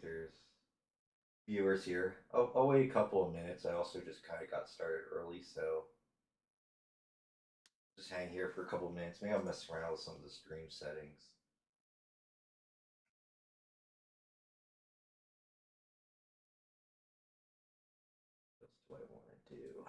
there's viewers here. I'll wait a couple of minutes. I also just kind of got started early, so just hang here for a couple of minutes. Maybe I'll mess around with some of the stream settings. What else do I want to do?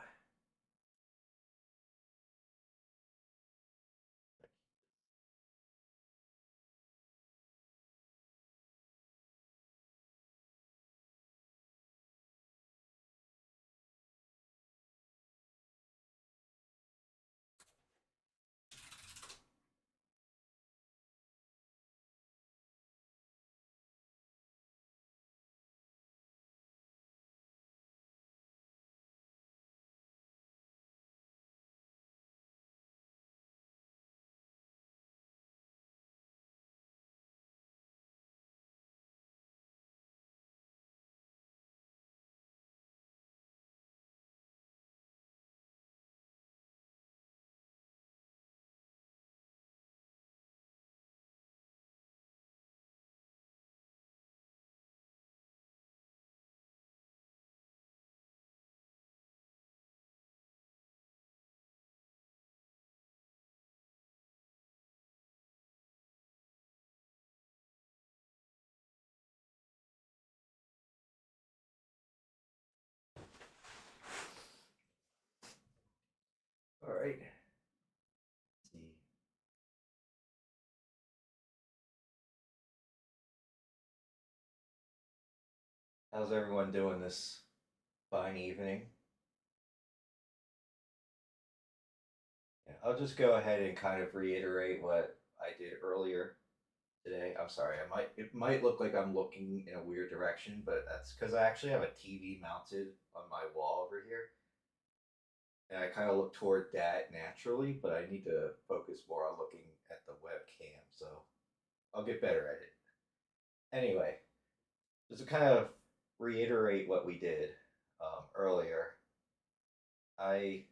All right. Let's see. How's everyone doing this fine evening? Yeah, I'll just go ahead and kind of reiterate what I did earlier today. I'm sorry. It might look like I'm looking in a weird direction, but that's because I actually have a TV mounted on my wall over here, and I kind of look toward that naturally, but I need to focus more on looking at the webcam, so I'll get better at it. Anyway, just to kind of reiterate what we did earlier, I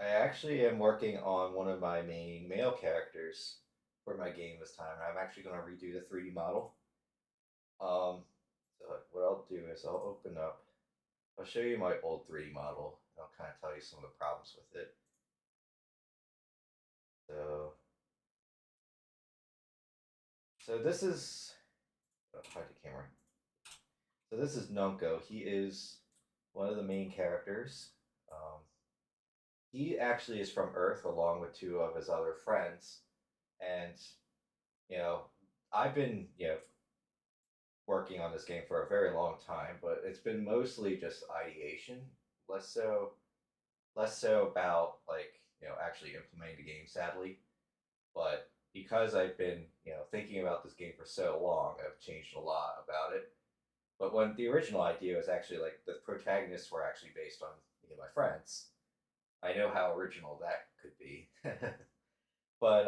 I actually am working on one of my main male characters for my game this time. I'm actually going to redo the 3D model. Um, so what I'll do is I'll open up. I'll show you my old 3D model. And I'll kind of tell you some of the problems with it. So, so this is hide the camera. So this is Nunko. He is one of the main characters. Um, he actually is from Earth along with two of his other friends, and you know, I've been working on this game for a very long time, but it's been mostly just ideation, less so less so about like actually implementing the game. Sadly, but because I've been thinking about this game for so long, I've changed a lot about it. But when the original idea was actually like the protagonists were actually based on my friends, I know how original that could be. But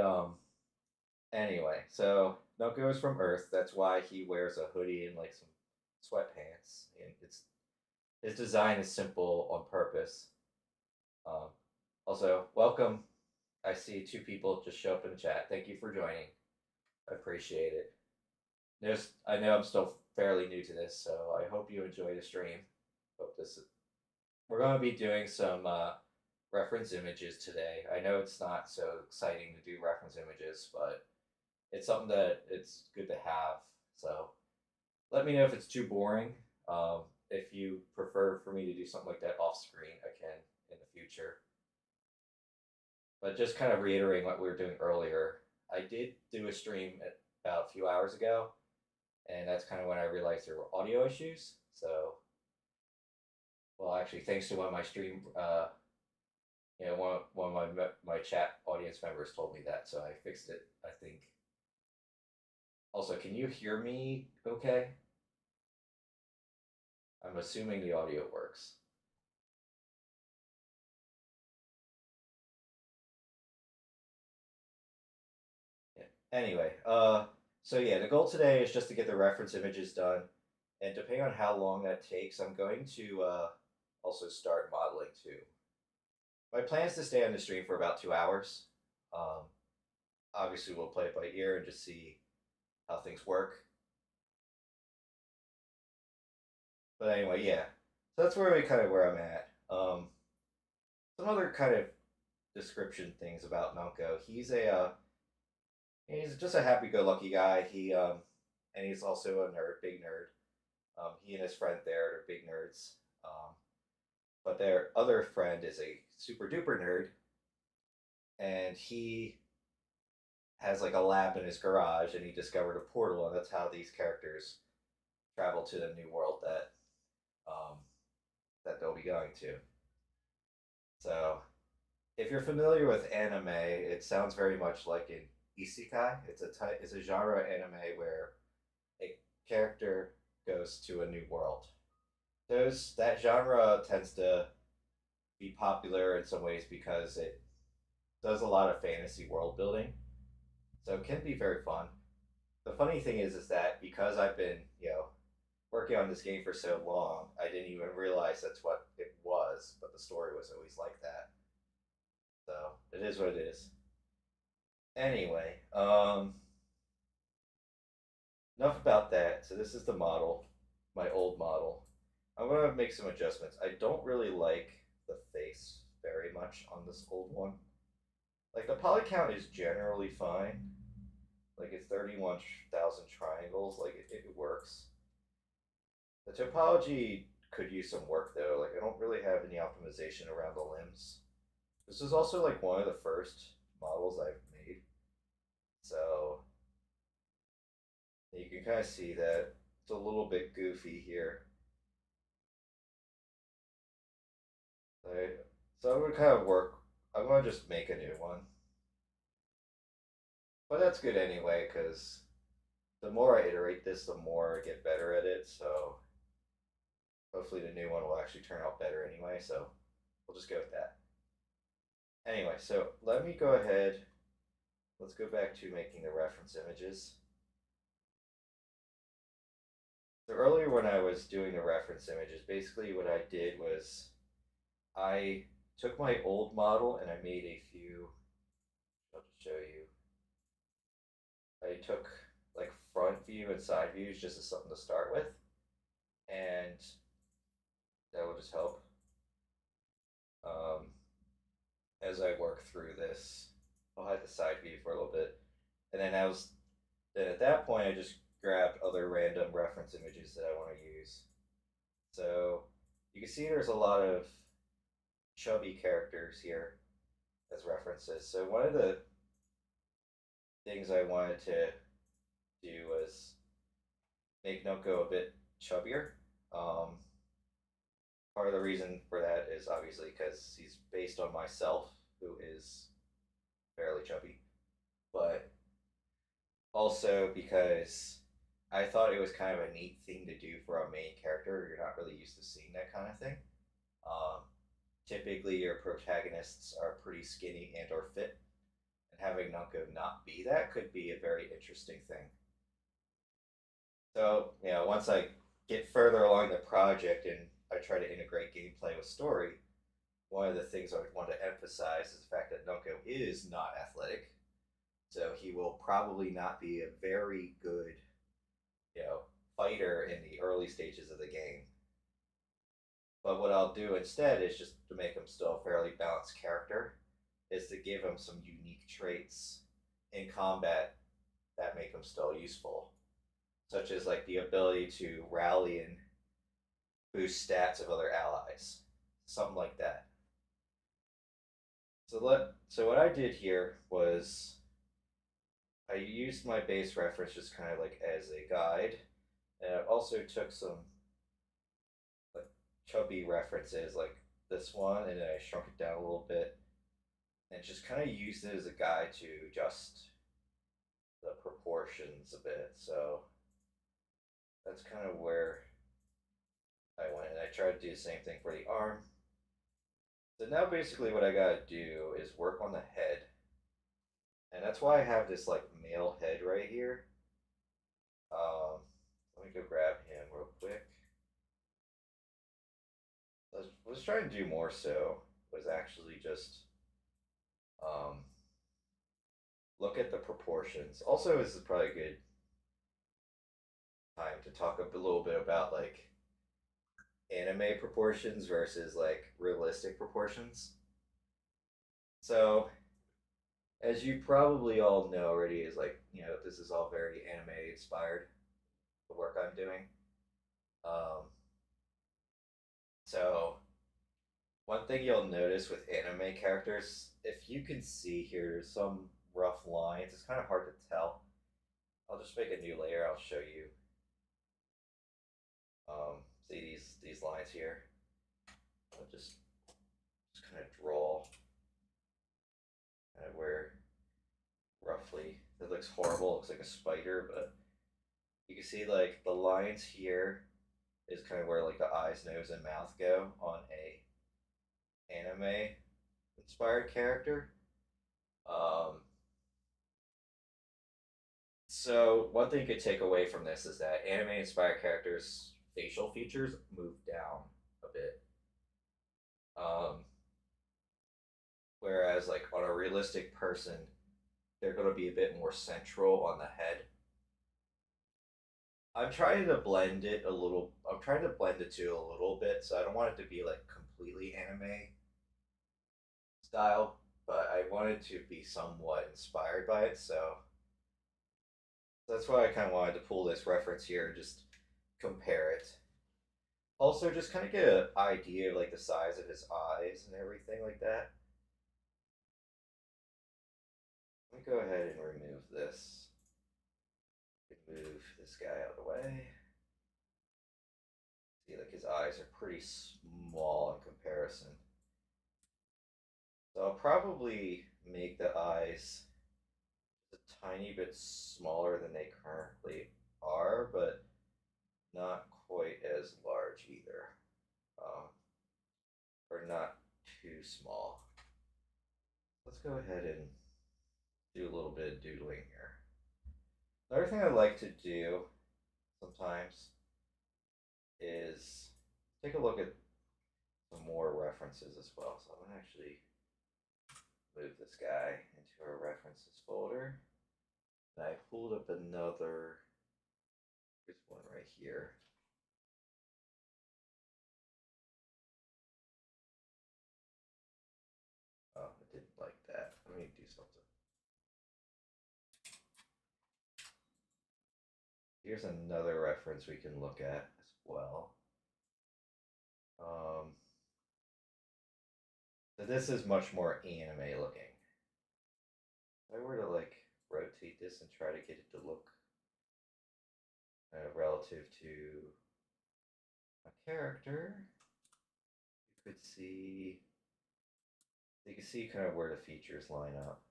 anyway, so Noko is from Earth. That's why he wears a hoodie and like some sweatpants. And it's his design is simple on purpose. Um, Also, welcome. I see two people just show up in the chat. Thank you for joining. I appreciate it. I know I'm still fairly new to this, so I hope you enjoy the stream. Hope this. We're going to be doing some reference images today. I know it's not so exciting to do reference images, but it's something that it's good to have. So let me know if it's too boring. If you prefer for me to do something like that off screen, I can in the future. But just kind of reiterating what we were doing earlier, I did do a stream about a few hours ago, and that's kind of when I realized there were audio issues. So, well, actually, thanks to one of my stream, one of my chat audience members told me that, so I fixed it. I think. Also, can you hear me? Okay. I'm assuming the audio works. Yeah. Anyway, so yeah, the goal today is just to get the reference images done, and depending on how long that takes, I'm going to also start modeling too. My plan is to stay on the stream for about 2 hours. Um, Obviously, we'll play it by ear and just see how things work. But anyway, yeah. So that's where I'm at. Some other kind of description things about Nunko. He's just a happy-go-lucky guy. And he's also a nerd, big nerd. He and his friend there are big nerds. But their other friend is a super duper nerd, and he has like a lab in his garage, and he discovered a portal, and that's how these characters travel to the new world um, that they'll be going to. So, if you're familiar with anime, it sounds very much like an isekai. It's a genre anime where a character goes to a new world. Those That genre tends to be popular in some ways because it does a lot of fantasy world building, so it can be very fun. The funny thing is that because I've been working on this game for so long, I didn't even realize that's what it was, but the story was always like that. So it is what it is. Anyway, enough about that. So this is the model, my old model. I'm gonna make some adjustments. I don't really like the face very much on this old one. Like the poly count is generally fine. Like it's 31,000 triangles. Like it works. The topology could use some work though. Like I don't really have any optimization around the limbs. This is also like one of the first models I've made. So you can kind of see that it's a little bit goofy here. Right? So I'm gonna kind of work. I'm gonna just make a new one, but that's good anyway because the more I iterate this, the more I get better at it. So hopefully the new one will actually turn out better anyway. So we'll just go with that. Anyway, so let me go ahead. Let's go back to making the reference images. So earlier when I was doing the reference images, basically what I did was I took my old model and I made a few. I'll just show you. I took like front view and side views just as something to start with, and that will just help um, as I work through this. I'll hide the side view for a little bit, and then at that point I just grabbed other random reference images that I want to use. So you can see there's a lot of chubby characters here as references. So one of the things I wanted to do was make Noko a bit chubbier. Um, Part of the reason for that is obviously because he's based on myself, who is fairly chubby, but also because I thought it was kind of a neat thing to do for a main character. You're not really used to seeing that kind of thing. Um, Typically, your protagonists are pretty skinny and or fit, and having Nunko not be that could be a very interesting thing. So, once I get further along the project and I try to integrate gameplay with story, one of the things I would want to emphasize is the fact that Nunko is not athletic. So he will probably not be a very good, you know, fighter in the early stages of the game. But what I'll do instead is just to make him still a fairly balanced character, is to give him some unique traits in combat that make him still useful, such as like the ability to rally and boost stats of other allies, something like that. So what I did here was I used my base reference just kind of like as a guide, and I also took some like chubby references like this one, and then I shrunk it down a little bit, and just kind of used it as a guide to adjust the proportions a bit. So that's kind of where I went, and I tried to do the same thing for the arm. So now basically what I gotta do is work on the head, and that's why I have this like male head right here. Let me go grab him real quick. Let's try and do more so was actually just um, look at the proportions. Also, this is probably a good time to talk a little bit about like anime proportions versus like realistic proportions. So, as you probably all know already, is like, this is all very anime inspired, the work I'm doing. Um, so, one thing you'll notice with anime characters, if you can see here, there's some rough lines. It's kind of hard to tell. I'll just make a new layer. I'll show you. See these lines here. I'll just kind of draw kind of where roughly it looks horrible. It looks like a spider, but you can see like the lines here is kind of where like the eyes, nose, and mouth go on a anime inspired character. Um, so one thing you could take away from this is that anime inspired characters' facial features move down a bit. Um, Whereas like on a realistic person, they're going to be a bit more central on the head. I'm trying to blend it a little. I'm trying to blend the two a little bit, so I don't want it to be like completely anime style, but I wanted to be somewhat inspired by it. So that's why I kind of wanted to pull this reference here and just compare it. Also, just kind of get an idea of like the size of his eyes and everything like that. Let me go ahead and remove this. Move this guy out of the way. See, like his eyes are pretty small in comparison. So I'll probably make the eyes a tiny bit smaller than they currently are, but not quite as large either, or not too small. Let's go ahead and do a little bit of doodling here. Another thing I like to do sometimes is take a look at some more references as well. So I'm going to actually move this guy into our references folder. And I pulled up another, here's one right here. Oh, I didn't like that. Let me do something. Here's another reference we can look at as well. So this is much more anime looking. If I were to like rotate this and try to get it to look relative to a character, you could see, you can see kind of where the features line up.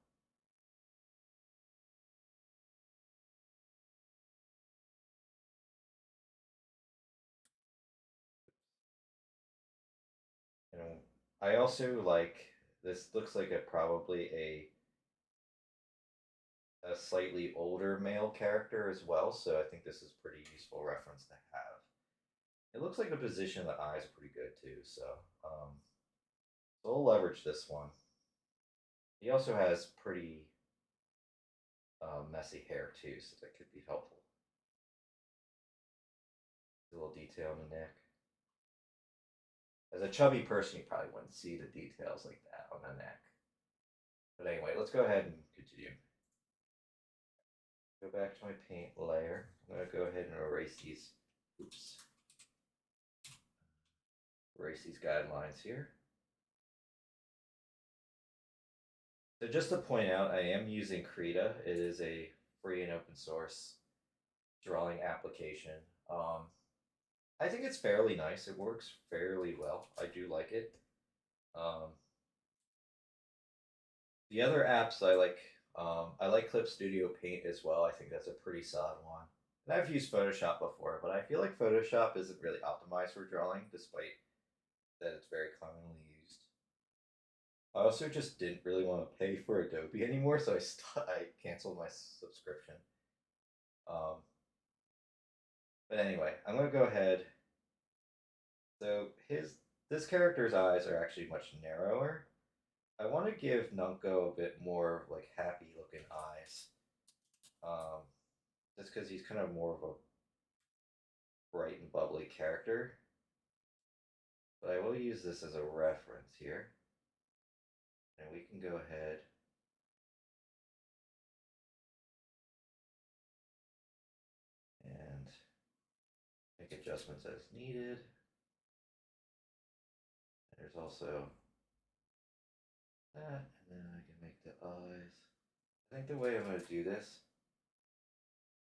And I also like, this looks like probably a slightly older male character as well, so I think this is pretty useful reference to have. It looks like the position of the eyes are pretty good too, so so we'll leverage this one. He also has pretty messy hair too, so that could be helpful. A little detail on the neck. As a chubby person, you probably wouldn't see the details like that on the neck. But anyway, let's go ahead and continue. Go back to my paint layer. I'm going to go ahead and erase these. Oops. Erase these guidelines here. So just to point out, I am using Krita. It is a free and open source drawing application. I think it's fairly nice. It works fairly well. I do like it. The other apps I like Clip Studio Paint as well. I think that's a pretty solid one. And I've used Photoshop before, but I feel like Photoshop isn't really optimized for drawing, despite that it's very commonly used. I also just didn't really want to pay for Adobe anymore, so I canceled my subscription. But anyway, I'm gonna go ahead. So this character's eyes are actually much narrower. I want to give Nunko a bit more like happy looking eyes. Just because he's kind of more of a bright and bubbly character. But I will use this as a reference here. And we can go ahead and make adjustments as needed. And there's also that, and then I can make the eyes. I think the way I'm going to do this.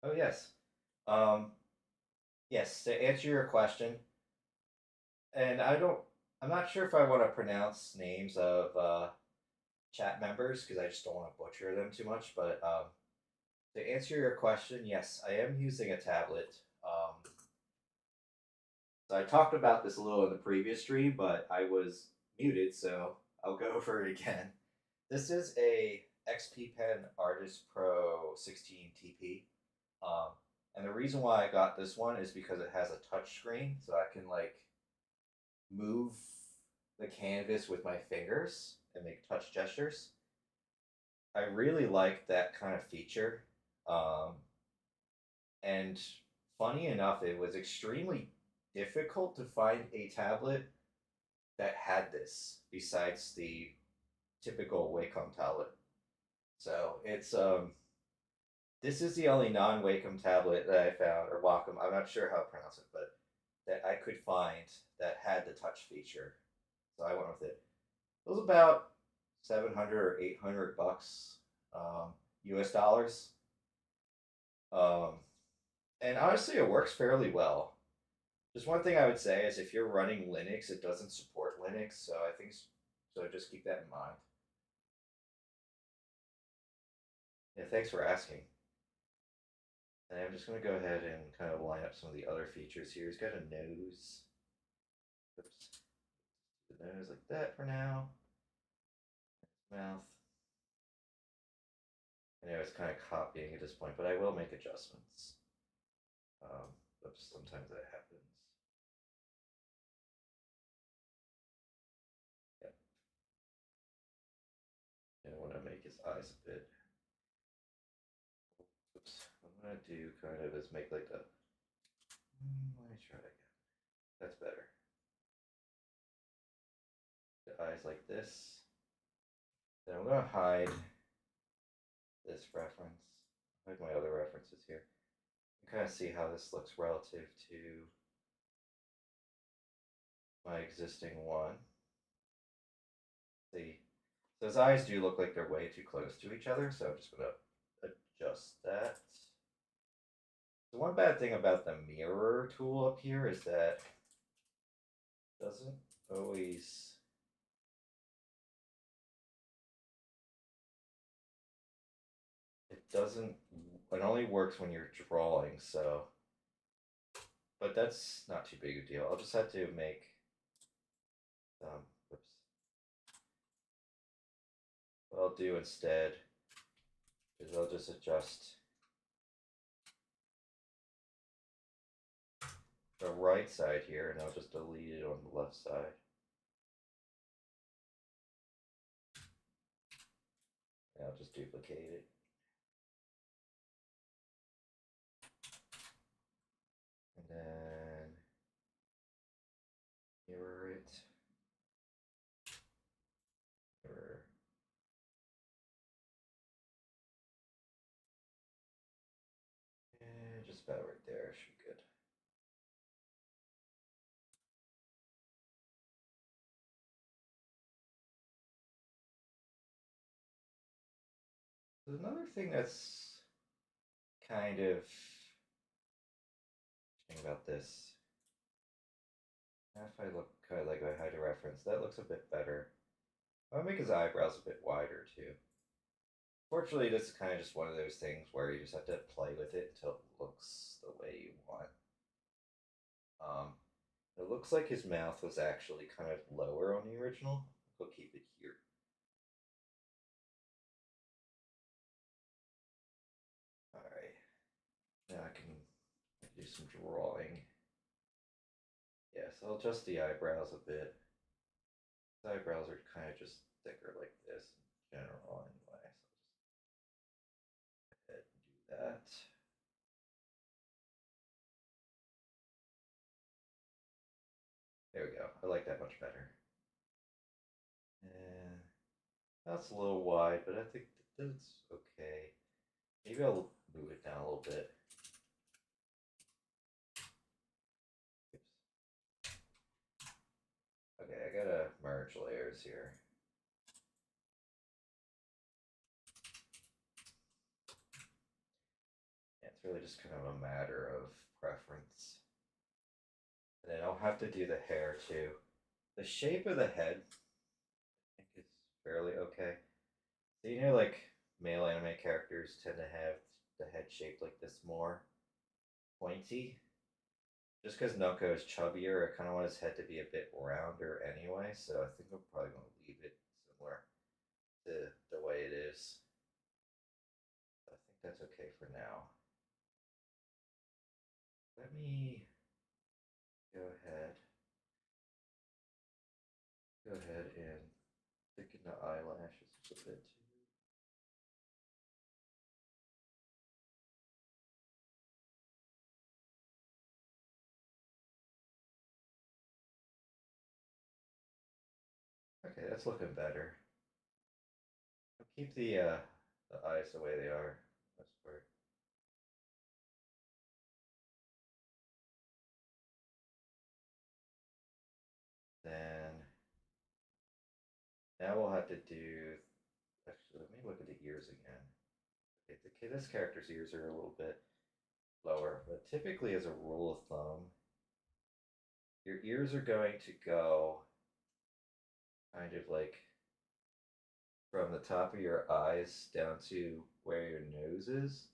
Oh yes, um, yes. To answer your question, and I'm not sure if I want to pronounce names of chat members because I just don't want to butcher them too much. But to answer your question, yes, I am using a tablet. So I talked about this a little in the previous stream, but I was muted, so I'll go over it again. This is a XP Pen Artist Pro 16 TP. Um, and the reason why I got this one is because it has a touch screen, so I can like move the canvas with my fingers and make touch gestures. I really like that kind of feature. Um, and funny enough, it was extremely difficult to find a tablet that had this besides the typical Wacom tablet. So it's this is the only non-Wacom tablet that I found, or Wacom, I'm not sure how to pronounce it, but that I could find that had the touch feature. So I went with it. It was about 700 or 800 bucks, US dollars. Um, and honestly, it works fairly well. Just one thing I would say is if you're running Linux, it doesn't support Linux, so I think so. Just keep that in mind. Yeah, thanks for asking. And I'm just going to go ahead and kind of line up some of the other features here. He's got a nose. Oops. The nose like that for now. Mouth. I know it's kind of copying at this point, but I will make adjustments. Oops, sometimes that happens. Yep. And I want to make his eyes a bit. Oops. What I'm going to do kind of is make like the. Let me try again. That's better. The eyes like this. Then I'm going to hide this reference. Hide my other references here. You kind of see how this looks relative to my existing one. See, so his eyes do look like they're way too close to each other, so I'm just going to adjust that. The one bad thing about the mirror tool up here is that it doesn't always. It doesn't. It only works when you're drawing, so. But that's not too big a deal. I'll just have to make. Oops. What I'll do instead is I'll just adjust the right side here, and I'll just delete it on the left side. And I'll just duplicate it. And then mirror it. Mirror. And just about right there should be good. There's another thing that's kind of about this. If I look kind of like I hide a reference, that looks a bit better. I'll make his eyebrows a bit wider too. Fortunately, this is kind of just one of those things where you just have to play with it until it looks the way you want. Um, it looks like his mouth was actually kind of lower on the original. We'll keep it here. All right. Now I can do some drawing. Yeah, so I'll adjust the eyebrows a bit. His eyebrows are kind of just thicker like this in general anyway. So I'll just go ahead and do that. There we go. go. I like that much better. And that's a little wide, but I think that's okay. Maybe I'll move it down a little bit. Oops. Okay, I gotta merge layers here. It's really just kind of a matter of preference. And then I'll have to do the hair too. The shape of the head, I think, is fairly okay. So you know, like male anime characters tend to have the head shaped like this more pointy. Just because Noko is chubbier, I kind of want his head to be a bit rounder anyway, so I think I'm probably going to leave it similar to the way it is. I think that's okay for now. Let me go ahead and thicken the eyelashes a bit too. Okay, that's looking better. I'll keep the eyes the way they are. That's part. Then now we'll have to do. Actually, let me look at the ears again. Okay, this character's ears are a little bit lower, but typically, as a rule of thumb, your ears are going to go kind of like from the top of your eyes down to where your nose is.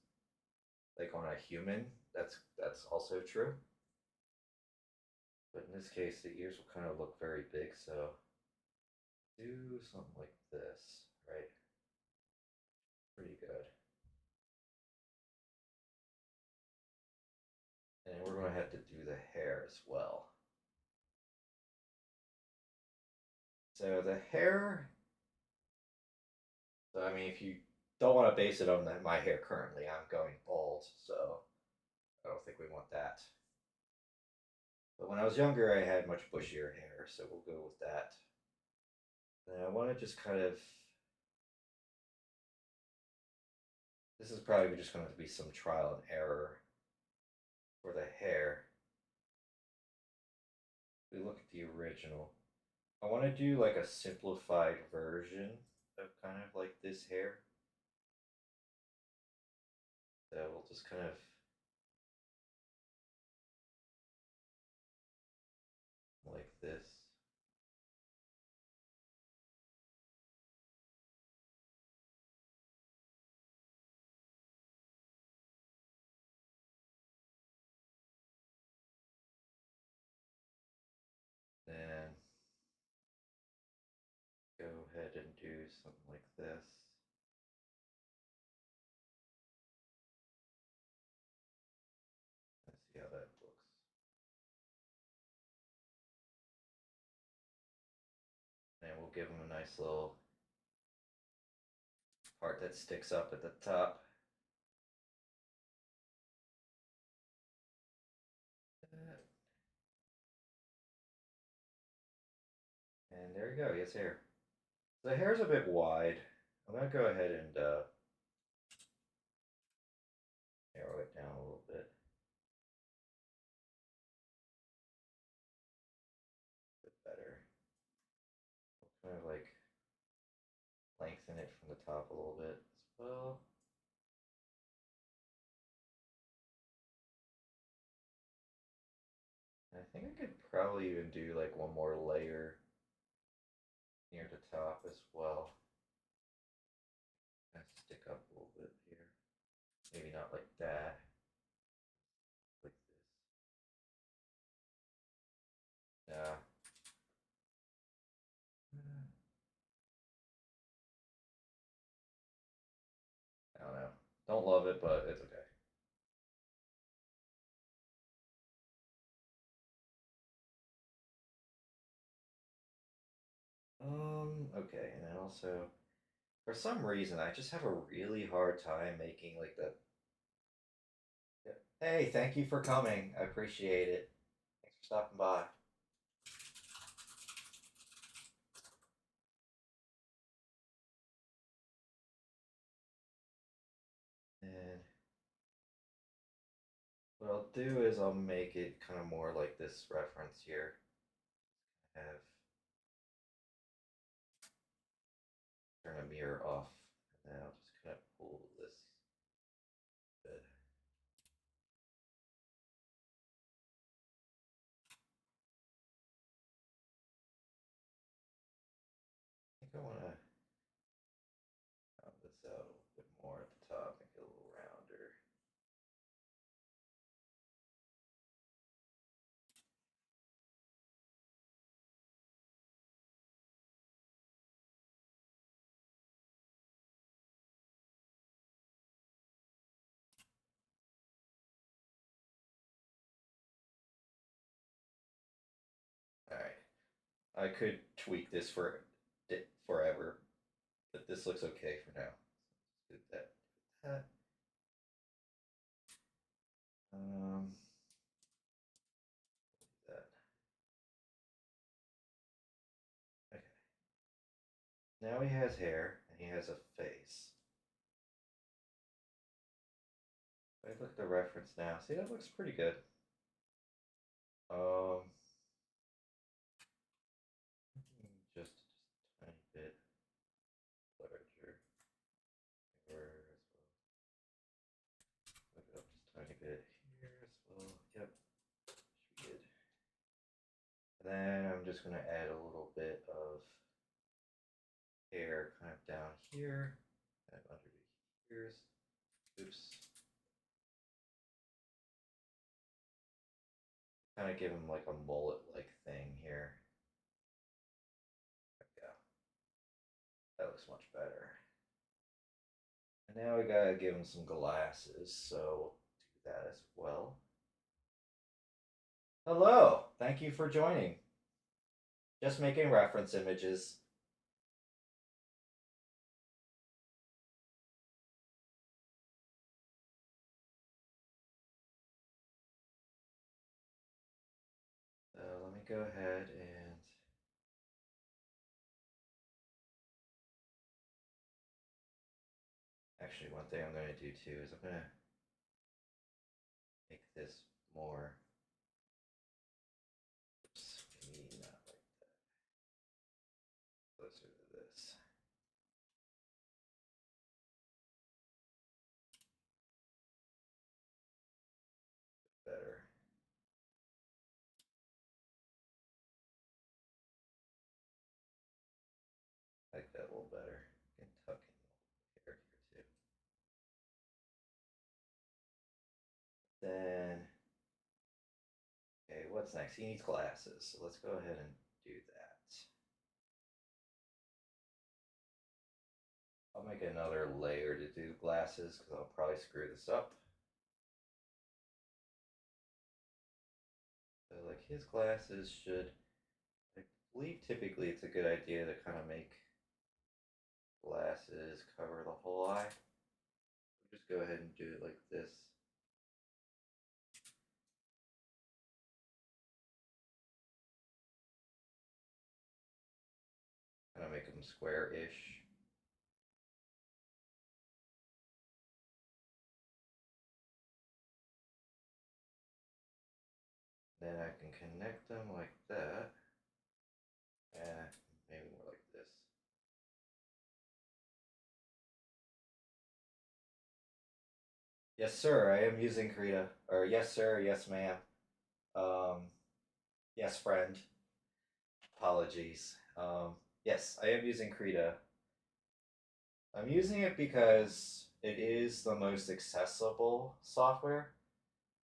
Like on a human, that's also true. But in this case, the ears will kind of look very big, so do something like this, right? Pretty good. And we're going to have to do the hair as well. So the hair, so I mean, if you don't want to base it on my hair currently, I'm going bald, so I don't think we want that. But when I was younger, I had much bushier hair, so we'll go with that. And I want to just kind of. This is probably just going to be some trial and error for the hair. We look at the original. I want to do like a simplified version of kind of like this hair. So we'll just kind of like this. Then go ahead and do something like this. Let's see how that looks. And we'll give them a nice little part that sticks up at the top. And there you go, he has hair. The hair's a bit wide. I'm going to go ahead and narrow it down a little bit. A bit better. Kind of like lengthen it from the top a little bit as well. And I think I could probably even do like one more layer near the top as well. Kind of stick up a little bit here. Maybe not like that. Like this. Yeah. I don't know. Don't love it, but it's okay. Okay, and then also, for some reason, I just have a really hard time making like the. Hey, thank you for coming. I appreciate it. Thanks for stopping by. do is I'll make it kind of more like this reference here. Have turn a mirror off, and then I'll just kind of pull this bit. I think I want to round this out a little bit more at the top, make it a little rounder. All right, I could tweak this for forever, but this looks okay for now. So let's do that. Um, that. Okay. Now he has hair and he has a face. If I look at the reference now, see that looks pretty good. Just a tiny bit larger. Here as well. Look it up just a tiny bit here as well. Yep, should be good. And then I'm just gonna add a little bit of hair kind of down here and underneath ears. Oops. Kind of give him like a mullet-like thing here. There we go. That looks much better. And now we gotta give him some glasses, so we'll do that as well. Hello, thank you for joining. Just making reference images. So let me go ahead and actually one thing I'm going to do too is I'm going to make this more, oops, maybe not like that, closer to this. Better. Like that a little better. You can tuck in the hair here too. Then, okay, what's next? He needs glasses, so let's go ahead and do that. I'll make another layer to do glasses because I'll probably screw this up. So like his glasses should, I believe typically it's a good idea to kind of make glasses cover the whole eye. We'll just go ahead and do it like this. Kind of make them square-ish. Then I can connect them like that. And maybe more like this. Yes, sir, I am using Krita. Or yes, sir, yes, ma'am. Um, yes, friend. Apologies. Yes, I am using Krita. I'm using it because it is the most accessible software.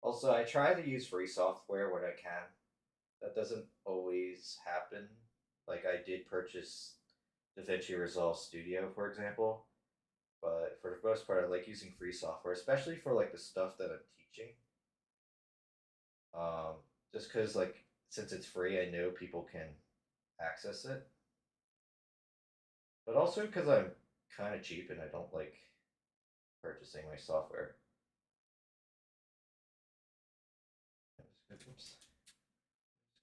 Also, I try to use free software when I can. That doesn't always happen. Like I did purchase DaVinci Resolve Studio, for example, but for the most part, I like using free software, especially for like the stuff that I'm teaching. Um, just because like since it's free, I know people can access it, but also because I'm kind of cheap and I don't like purchasing my software. Oops.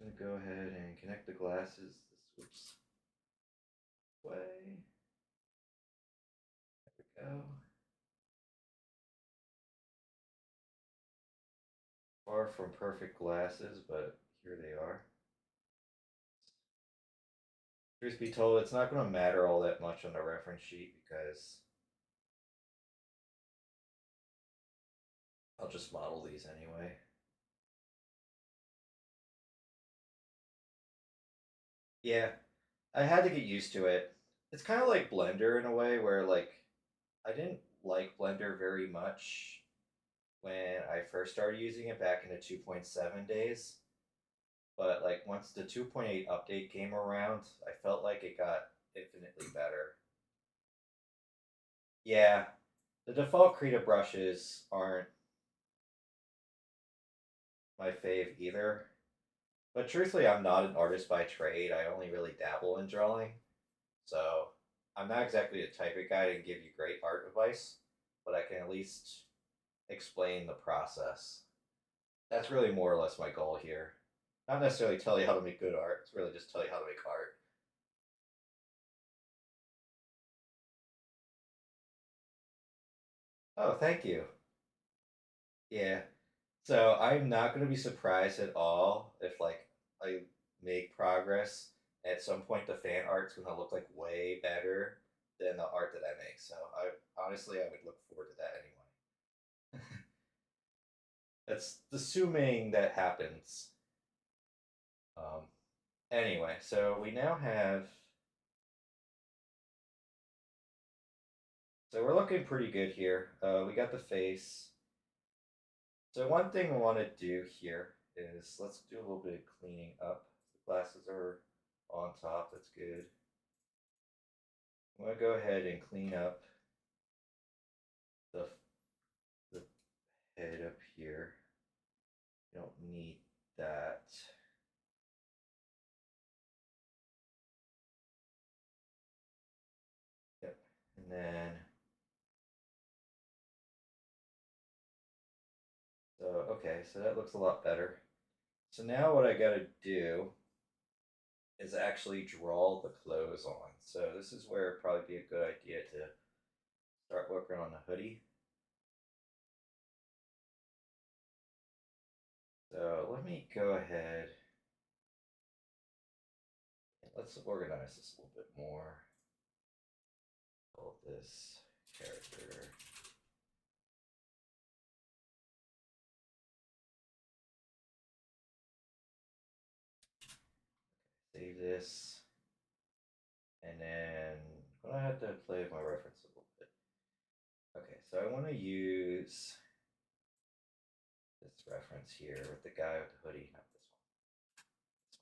I'm just gonna go ahead and connect the glasses this way. There we go. Far from perfect glasses, but here they are. Truth be told, it's not going to matter all that much on the reference sheet because I'll just model these anyway. Yeah, I had to get used to it. It's kind of like Blender in a way where like I didn't like Blender very much when I first started using it back in the 2.7 days. But like once the 2.8 update came around, I felt like it got infinitely better. Yeah, the default Krita brushes aren't my fave either. But truthfully, I'm not an artist by trade. I only really dabble in drawing. So I'm not exactly the type of guy to give you great art advice, but I can at least explain the process. That's really more or less my goal here. Not necessarily tell you how to make good art, it's really just tell you how to make art. Oh, thank you. Yeah. So I'm not going to be surprised at all if like I make progress. At some point, the fan art's going to look like way better than the art that I make. So I would look forward to that anyway. That's assuming that happens. Um, anyway, so we now have. So we're looking pretty good here. We got the face. So one thing I want to do here is let's do a little bit of cleaning up. The glasses are on top. That's good. I'm going to go ahead and clean up the, the head up here. You don't need that. Yep. And then, so, okay, so that looks a lot better. So now what I got to do is actually draw the clothes on. So this is where it'd probably be a good idea to start working on the hoodie. So let me go ahead. Let's organize this a little bit more. Call this character. Save this. And then I'm gonna have to play with my reference a little bit. Okay, so I want to use this reference here with the guy with the hoodie, not this one. This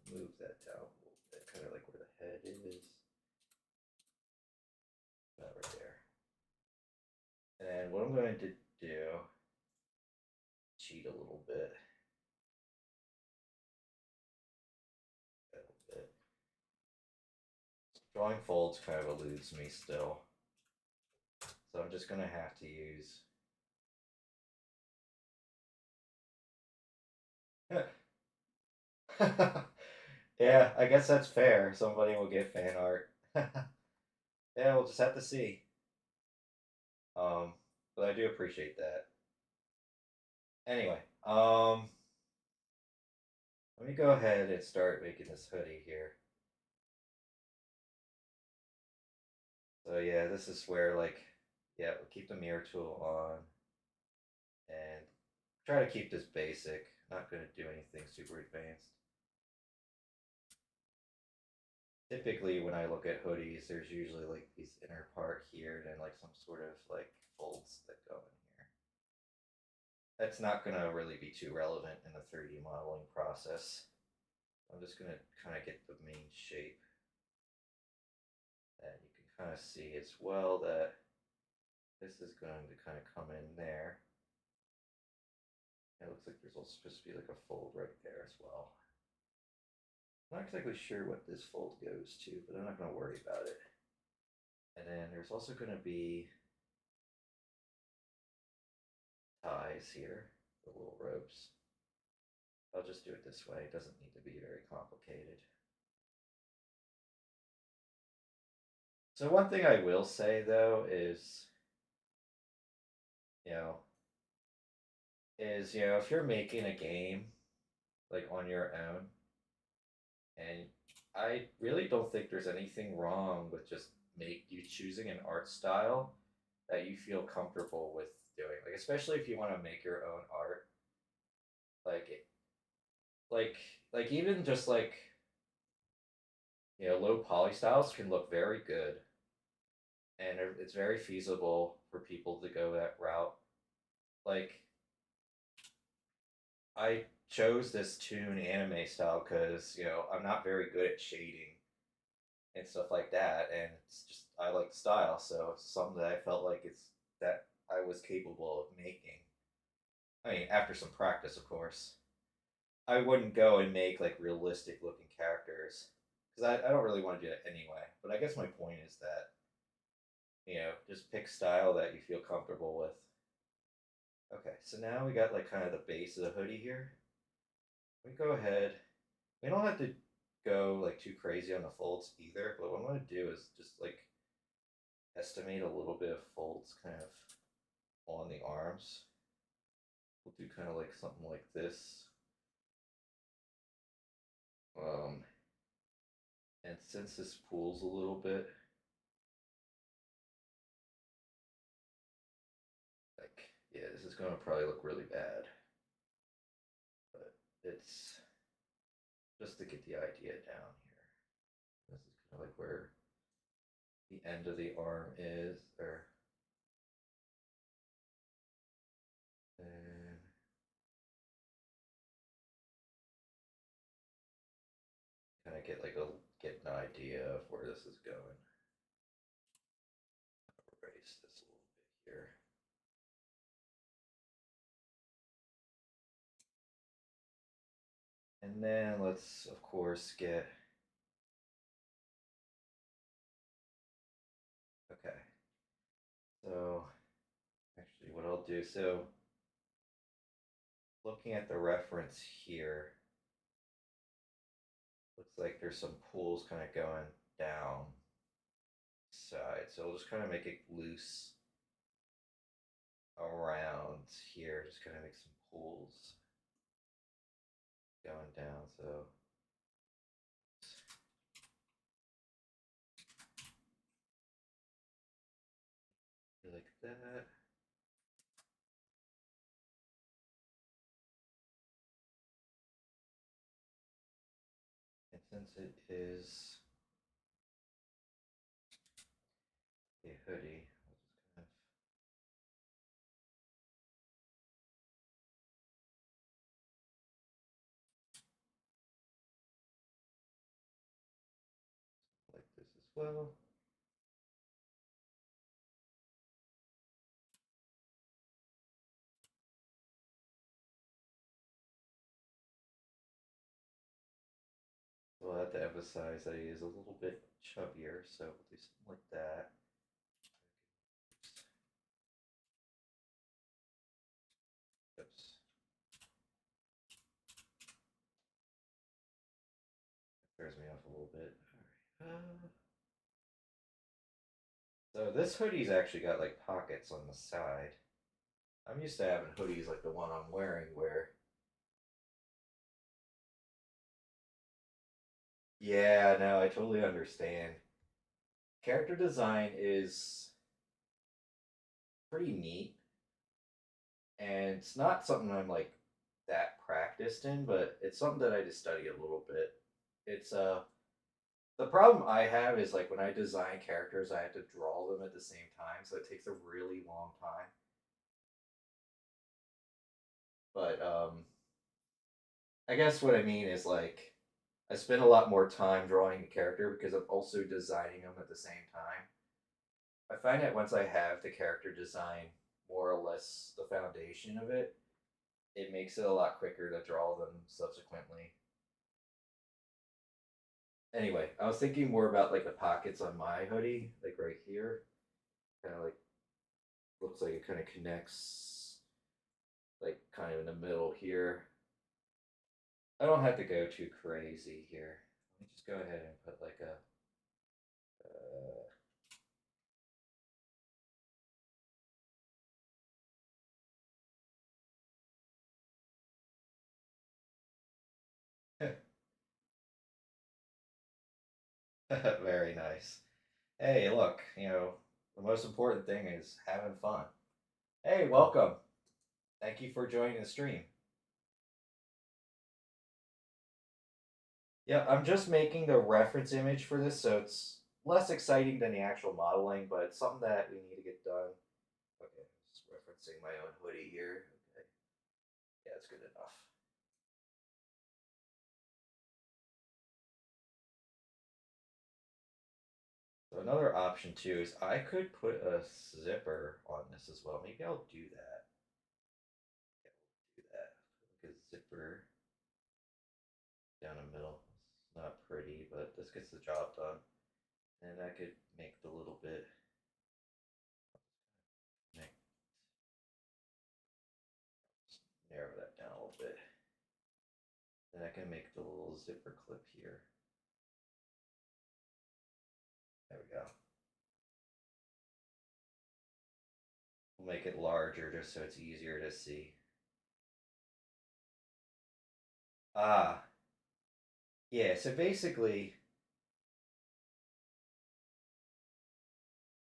one. Move that down a little bit, kind of like where the head is. That right there. And what I'm going to do, cheat a little bit. A little bit. Drawing folds kind of eludes me still. So I'm just going to have to use. Yeah, I guess that's fair. Somebody will get fan art. Yeah, we'll just have to see. Um, but I do appreciate that. Anyway, let me go ahead and start making this hoodie here. So yeah, this is where like, yeah, we'll keep the mirror tool on and try to keep this basic. Not going to do anything super advanced. Typically, when I look at hoodies, there's usually like these inner part here and then like some sort of like folds that go in here. That's not going to really be too relevant in the 3D modeling process. I'm just going to kind of get the main shape. And you can kind of see as well that this is going to kind of come in there. It looks like there's also supposed to be like a fold right there as well. I'm not exactly sure what this fold goes to, but I'm not going to worry about it. And then there's also going to be ties here, the little ropes. I'll just do it this way. It doesn't need to be very complicated. So one thing I will say though is, you know, is, you know, if you're making a game like on your own, and I really don't think there's anything wrong with just make you choosing an art style that you feel comfortable with doing. Like especially if you want to make your own art, like like like even just like you know low poly styles can look very good, and it's very feasible for people to go that route. Like I chose this toon anime style because you know I'm not very good at shading and stuff like that, and it's just I like the style, so it's something that I felt like it's that I was capable of making. I mean, after some practice, of course. I wouldn't go and make like realistic looking characters because I don't really want to do that anyway. But I guess my point is that you know just pick style that you feel comfortable with. Okay, so now we got like kind of the base of the hoodie here. We go ahead. We don't have to go like too crazy on the folds either, but what I'm going to do is just like estimate a little bit of folds kind of on the arms. We'll do kind of like something like this. And since this pools a little bit, like, yeah, this is going to probably look really bad, but it's just to get the idea down here. This is kind of like where the end of the arm is, or and kind of get an idea of where this is going. Erase this a little bit here. And then let's, of course, get. Okay. So, actually, what I'll do, so looking at the reference here, looks like there's some pools kind of going down side. So we'll just kind of make it loose around here, just kind of make some pools going down. So like that. And since it is a hoodie, I'll just kind of like this as well. So I'll have to emphasize that he is a little bit chubbier, so we'll do something like that. Oops. Throws me off a little bit. All right. So this hoodie's actually got like pockets on the side. I'm used to having hoodies like the one I'm wearing where yeah, no, I totally understand. Character design is pretty neat, and it's not something I'm like that practiced in, but it's something that I just study a little bit. It's the problem I have is like when I design characters, I have to draw them at the same time, so it takes a really long time. But I guess what I mean is like I spend a lot more time drawing a character because I'm also designing them at the same time. I find that once I have the character design more or less the foundation of it, it makes it a lot quicker to draw them subsequently. Anyway, I was thinking more about like the pockets on my hoodie, like right here. Kind of like looks like it kind of connects like kind of in the middle here. I don't have to go too crazy here. Let me just go ahead and put like a Very nice. Hey, look, the most important thing is having fun. Hey, welcome. Thank you for joining the stream. Yeah, I'm just making the reference image for this, so it's less exciting than the actual modeling, but it's something that we need to get done. Okay, just referencing my own hoodie here. Okay, yeah, it's good enough. So another option too is I could put a zipper on this as well. Maybe I'll do that. Yeah, we'll do that. Like a zipper down the middle. It's not pretty, but this gets the job done. And I could make the little bit connect, narrow that down a little bit. Then I can make the little zipper clip here. There we go. We'll make it larger just so it's easier to see. Ah, yeah, so basically,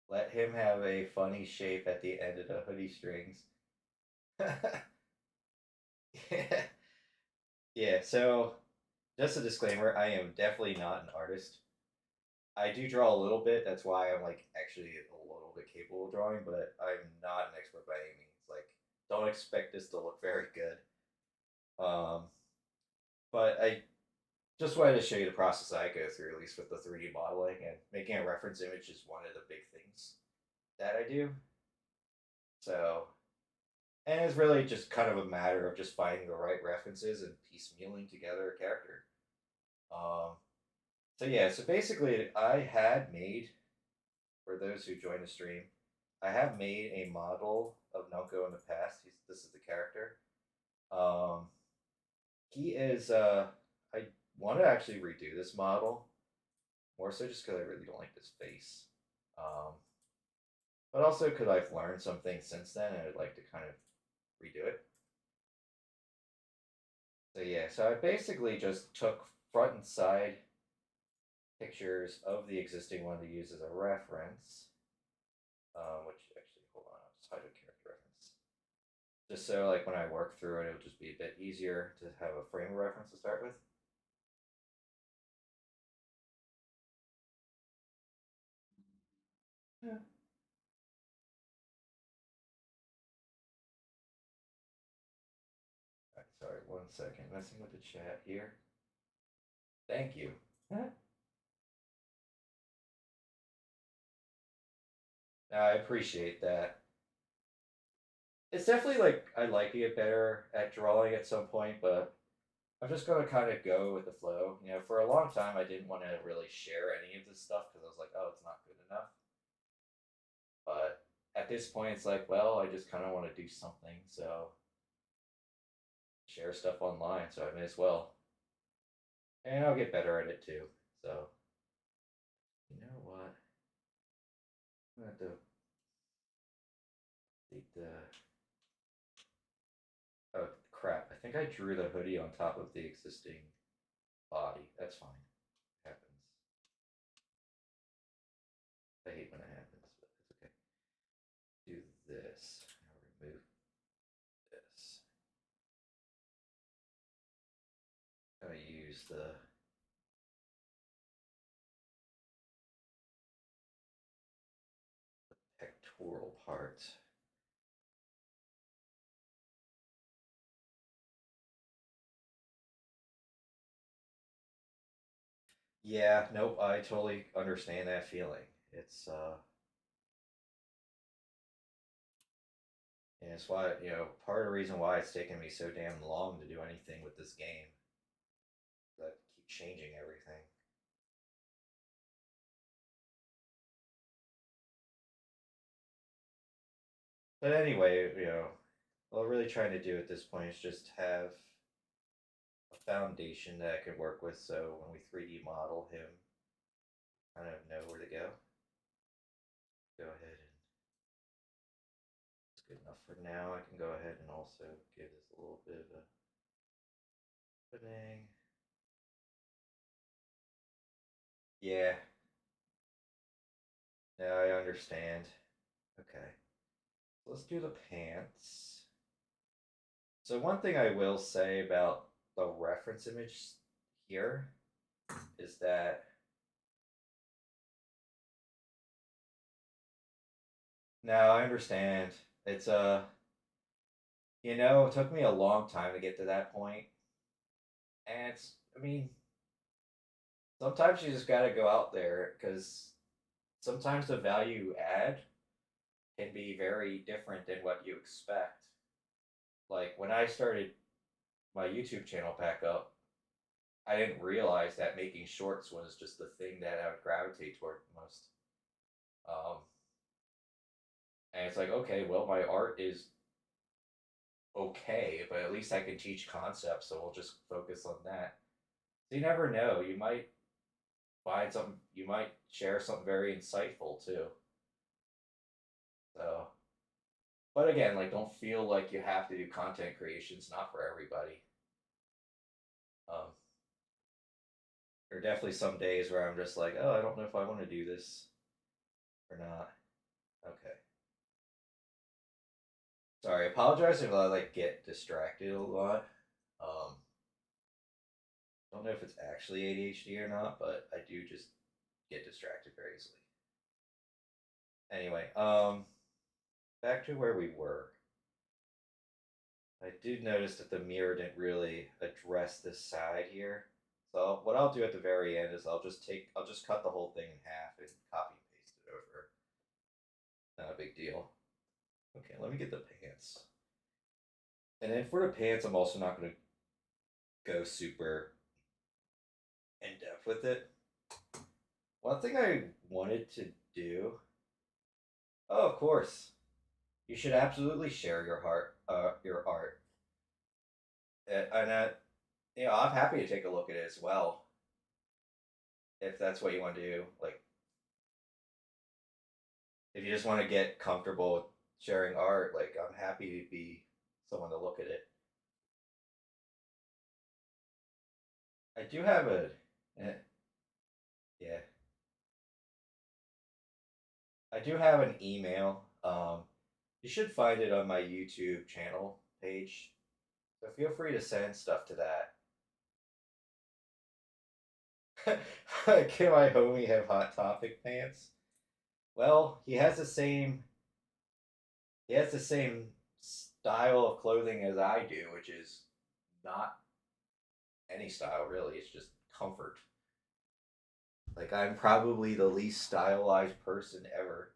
let him have a funny shape at the end of the hoodie strings. Yeah. Yeah, so just a disclaimer, I am definitely not an artist. I do draw a little bit, that's why I'm like actually a little bit capable of drawing, but I'm not an expert by any means. Like, don't expect this to look very good. Um, but I just wanted to show you the process I go through, at least with the 3D modeling, and making a reference image is one of the big things that I do. So, and it's really just kind of a matter of just finding the right references and piecemealing together a character. Um, so yeah, so basically, I had made, for those who join the stream, I have made a model of Nunko in the past. This is the character. Um, he is. I want to actually redo this model more so just because I really don't like this face. Um, but also because I've learned some things since then, and I'd like to kind of redo it. So yeah, so I basically just took front and side pictures of the existing one to use as a reference. Which actually, hold on, I'll just hide a character reference. Just so like when I work through it, it'll just be a bit easier to have a frame of reference to start with. Yeah. All right, sorry, 1 second. Messing with the chat here. Thank you. I appreciate that. It's definitely like I like to get better at drawing at some point, but I'm just gonna kind of go with the flow. For a long time, I didn't want to really share any of this stuff because I was like, oh, it's not good enough. But at this point, it's like, well, I just kind of want to do something, so share stuff online, so I may as well. And I'll get better at it too. So, you know what? I'm gonna have to delete the. Oh crap! I think I drew the hoodie on top of the existing body. That's fine. It happens. I hate when it happens, but it's okay. Do this. Now remove this. I'm gonna use the pectoral part. Yeah, nope, I totally understand that feeling. It's and it's why, part of the reason why it's taken me so damn long to do anything with this game. I keep changing everything. But anyway, what I'm really trying to do at this point is just have a foundation that I can work with so when we 3D model him, kind of know where to go. Go ahead and it's good enough for now. I can go ahead and also give this a little bit of a opening. Yeah, understand. Okay, let's do the pants. So one thing I will say about the reference image here is that now I understand. It's it took me a long time to get to that point, and I mean, sometimes you just gotta go out there because sometimes the value you add can be very different than what you expect. Like when I started my YouTube channel back up, I didn't realize that making shorts was just the thing that I would gravitate toward most. Um, and it's like, okay, well, my art is okay, but at least I can teach concepts, so we'll just focus on that. So you never know. You might find something, you might share something very insightful too. So, but again, like, don't feel like you have to do content creation. It's not for everybody. Um, there are definitely some days where I'm just like, oh, I don't know if I want to do this or not. Okay. Sorry, apologize if I like get distracted a lot. I don't know if it's actually ADHD or not, but I do just get distracted very easily. Anyway, back to where we were. I did notice that the mirror didn't really address this side here. So what I'll do at the very end is I'll just cut the whole thing in half and copy and paste it over. Not a big deal. Okay, let me get the pants. And then for the pants, I'm also not going to go super in depth with it. One thing I wanted to do. Oh, of course, you should absolutely share your art, and I'm happy to take a look at it as well if that's what you want to do. Like, if you just want to get comfortable with sharing art, like I'm happy to be someone to look at it. I do have eh, yeah, I do have an email. You should find it on my YouTube channel page, so feel free to send stuff to that. Can my homie have hot topic pants? Well, he has the same style of clothing as I do, which is not any style really. It's just comfort. Like I'm probably the least stylized person ever.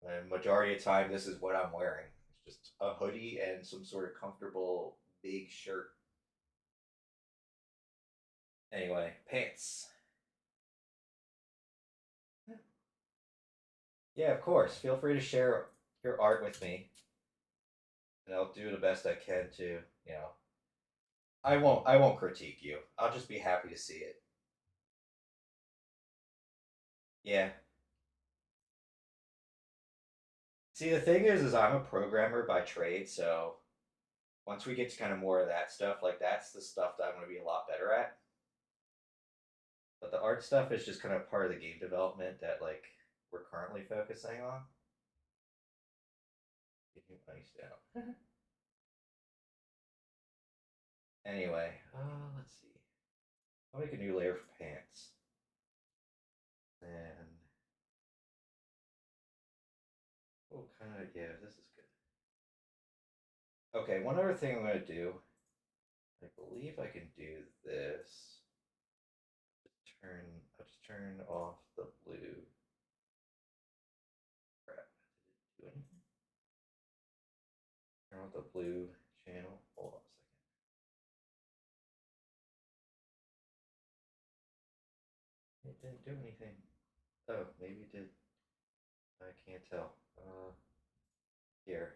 And majority of the time, this is what I'm wearing. It's just a hoodie and some sort of comfortable big shirt. Anyway, pants. Yeah, of course. Feel free to share your art with me, and I'll do the best I can to, you know. I won't critique you. I'll just be happy to see it. Yeah. See, the thing is I'm a programmer by trade, so once we get to kind of more of that stuff, like that's the stuff that I'm going to be a lot better at. But the art stuff is just kind of part of the game development that like we're currently focusing on. Getting ice down. Anyway, let's see. I'll make a new layer for pants. And oh, kind of yeah, this is good. Okay, one other thing I'm gonna do. I believe I can do this. Turn. I'll just turn off the blue. Crap. Did it do anything? Turn off the blue channel. Hold on a second. It didn't do anything. Oh, maybe it did. I can't tell. Here.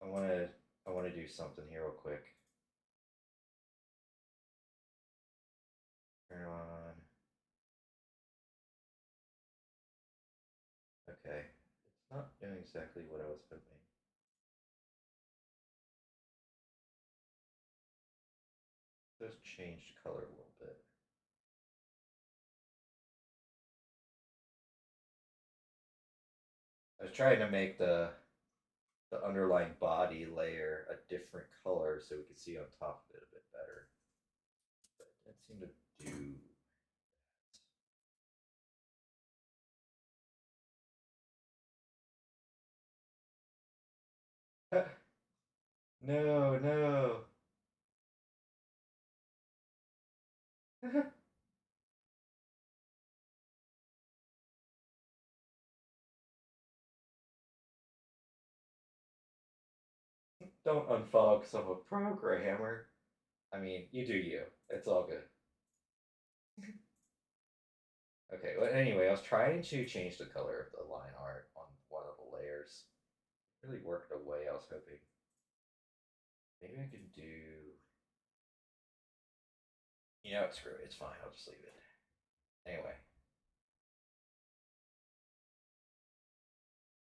I wanna I wanna do something here real quick. Turn on. Okay. It's not doing exactly what I was hoping. Just change color a little bit. I was trying to make the underlying body layer a different color so we could see on top of it a bit better. But it didn't seem to do that. No, no. Don't unfollow because I'm a programmer. I mean, you do you. It's all good. Okay, well, anyway, I was trying to change the color of the line art on one of the layers. It really worked the way I was hoping. Maybe I can do. You know what? Screw it. It's fine. I'll just leave it. Anyway.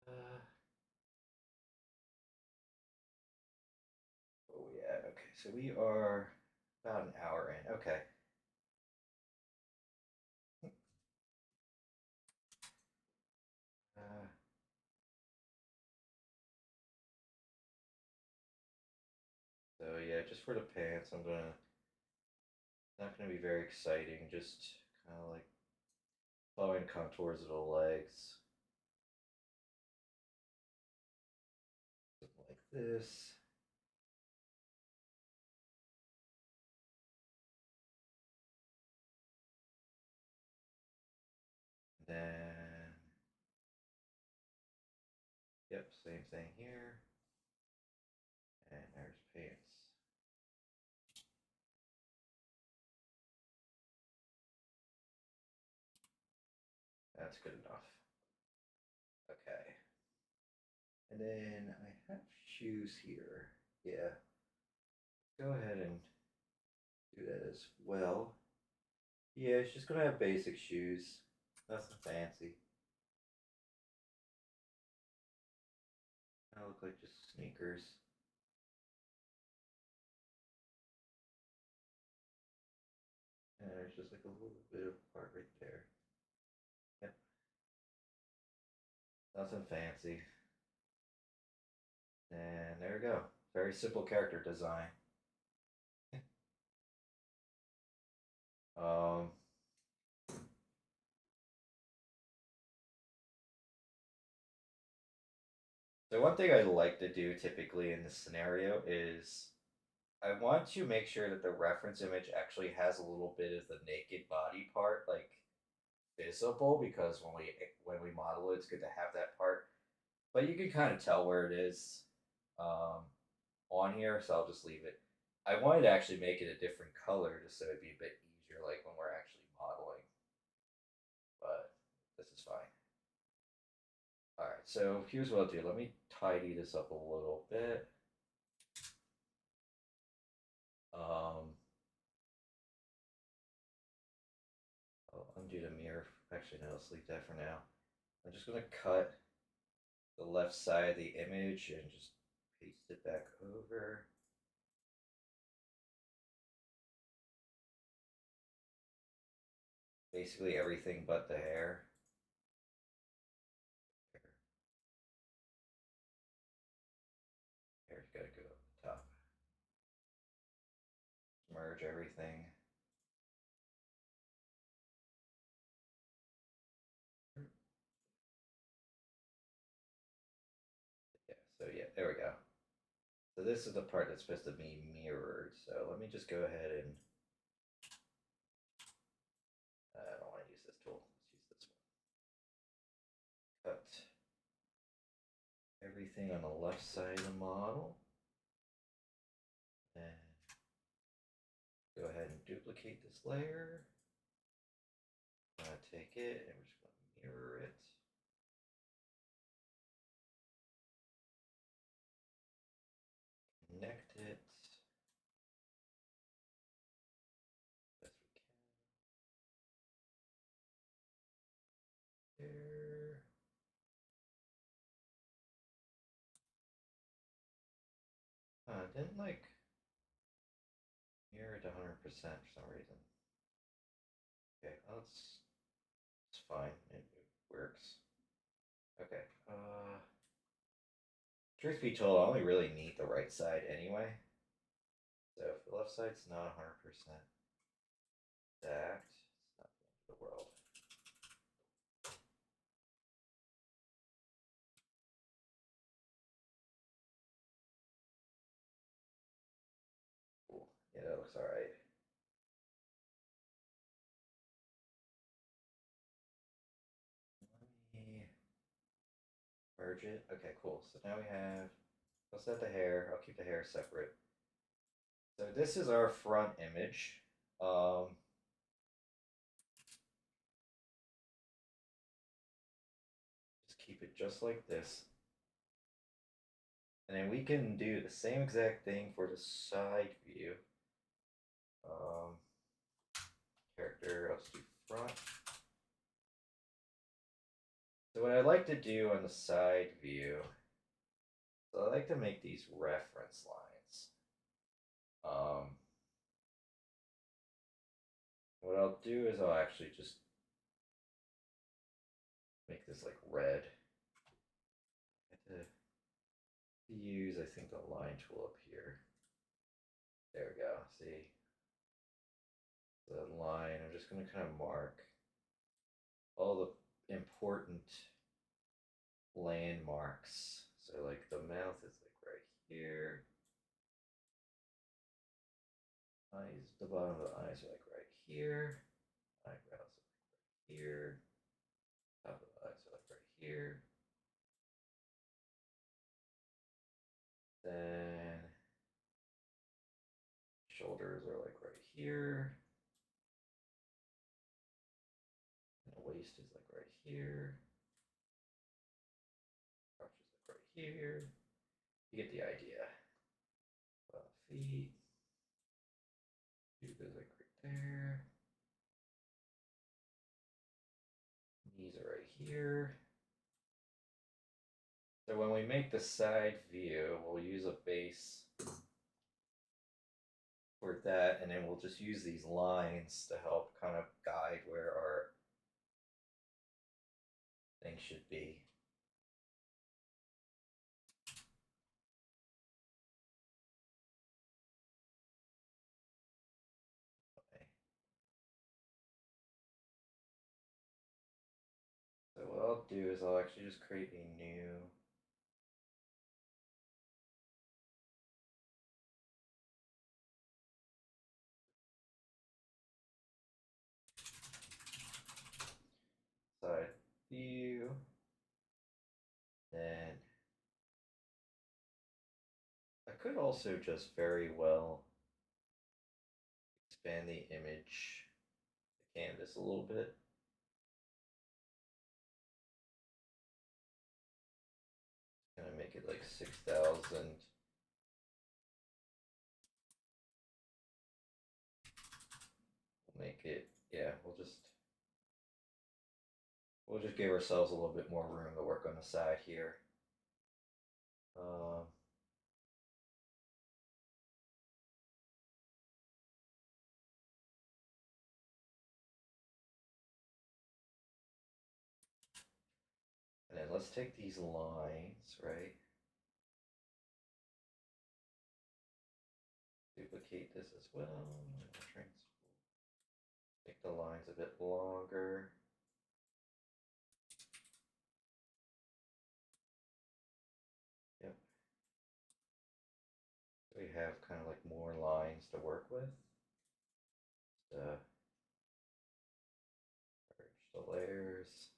Uh, oh, yeah. Okay, so we are about an hour in. Okay. Uh, so, yeah, just for the pants, I'm gonna. Not gonna be very exciting. Just kind of like following contours of the legs. Something like this. Then, yep, same thing here. And there's pants. That's good enough. Okay. And then I have shoes here. Yeah. Go ahead and do that as well. Yeah, it's just gonna have basic shoes. Nothing fancy. Kind of look like just sneakers. And there's just like a little bit of part right there. Yep. Nothing fancy. And there we go. Very simple character design. Um, so one thing I like to do typically in this scenario is I want to make sure that the reference image actually has a little bit of the naked body part like visible because when we model it, it's good to have that part. But you can kind of tell where it is um, on here, so I'll just leave it. I wanted to actually make it a different color just so it'd be a bit easier, like when we're actually modeling. But this is fine. All right, so here's what I'll do. Let me tidy this up a little bit. Um, I'll undo the mirror. Actually, no, let's leave that for now. I'm just gonna cut the left side of the image and just paste it back over. Basically everything but the hair. Hair's gotta go up the top. Merge everything. Yeah, so yeah, there we go. So this is the part that's supposed to be mirrored. So let me just go ahead and I don't want to use this tool. Let's use this one. Cut everything on the left side of the model. And go ahead and duplicate this layer. I'm going to take it and we're just going to mirror it. Connect it. Best we can. There. Didn't like mirror it 100%. for some reason. Okay, well, it's fine. It works. Okay. Truth be told, I only really need the right side anyway. So if the left side's not 100% stacked, it's not the end of the world. Cool. Yeah, that looks alright. Let me merge it. Okay, cool. So now we have, let's set the hair. I'll keep the hair separate. So this is our front image. Just keep it just like this. And then we can do the same exact thing for the side view. Character, let's do front. So what I like to do on the side view, so I like to make these reference lines. What I'll do is I'll actually just make this like red. I have to use, I think, the line tool up here. There we go. See the line. I'm just going to kind of mark all the important landmarks. So like the mouth is like right here. Eyes, the bottom of the eyes are like right here. Eyebrows are like right here. Top of the eyes are like right here. Then shoulders are like right here. And the waist is like right here. Crotch is like right here. You get the idea. Feet. Feet goes like right there. Knees are right here. So when we make the side view, we'll use a base for that, and then we'll just use these lines to help kind of guide where our thing should be. Okay. So what I'll do is I'll actually just create a new side view. Then I could also just very well expand the image, the canvas a little bit. Gonna make it like 6,000. We'll make it, yeah, we'll just give ourselves a little bit more room to work on the side here. And then let's take these lines, right? Duplicate this as well. Make the lines a bit longer. Yep. So we have kind of like more lines to work with. Just merge the layers.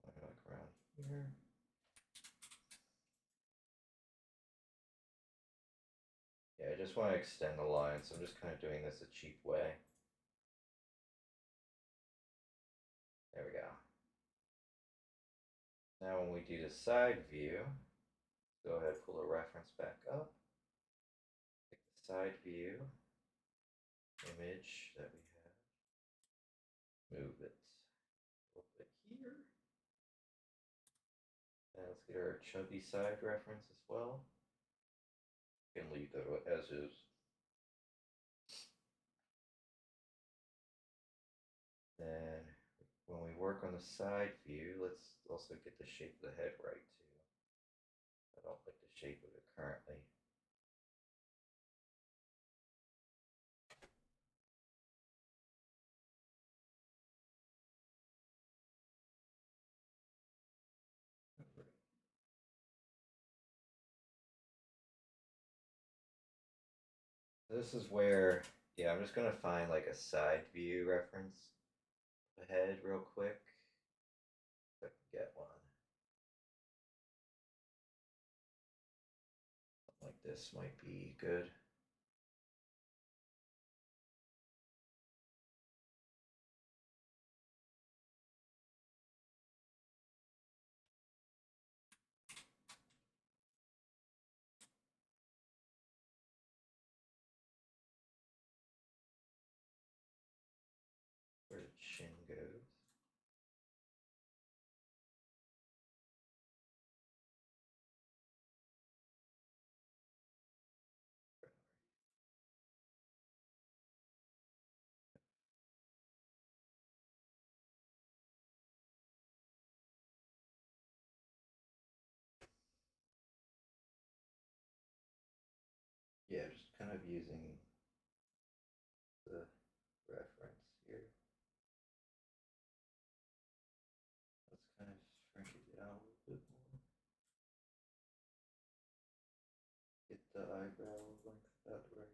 Like around here. Yeah, I just want to extend the line, so I'm just kind of doing this a cheap way. There we go. Now when we do the side view, go ahead, pull the reference back up. Take the side view image that we have. Move it a little bit Let's get our chubby side reference as well. Can leave that as is. Then when we work on the side view, let's also get the shape of the head right too. I don't like the shape of it currently. This is where, yeah, I'm just gonna find like a side view reference ahead real quick. If I can get one. Something like this might be good. Where the chin goes. Yeah, just kind of using the reference here. Let's kind of shrink it down a little bit more. Get the eyebrow length about right.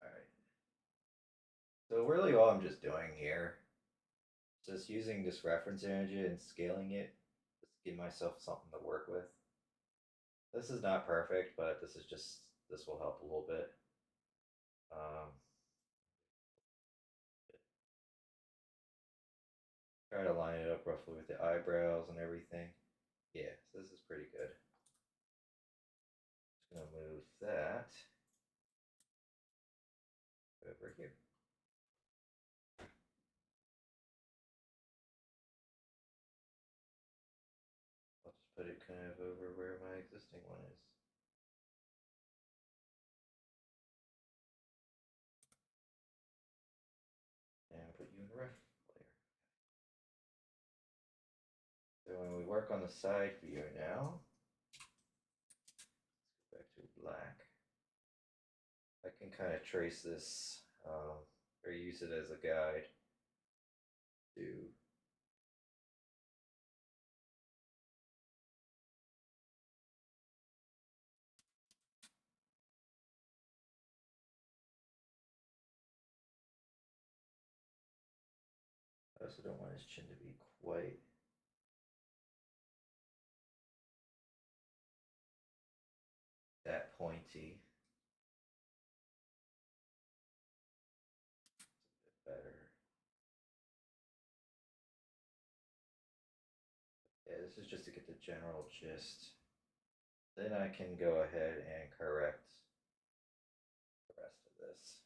Alright. So really all I'm just doing here is just using this reference image and scaling it. Just give myself something to work with. This is not perfect, but this will help a little bit. Try to line it up roughly with the eyebrows and everything. Yeah, so this is pretty good. Just gonna move that over here. I'll just put it kind of over where my existing one is. And put you in the ref layer. So when we work on the side view now, let's go back to black. I can kind of trace this or use it as a guide to I also don't want his chin to be quite that pointy. It's a bit better. Yeah, this is just to get the general gist. Then I can go ahead and correct the rest of this.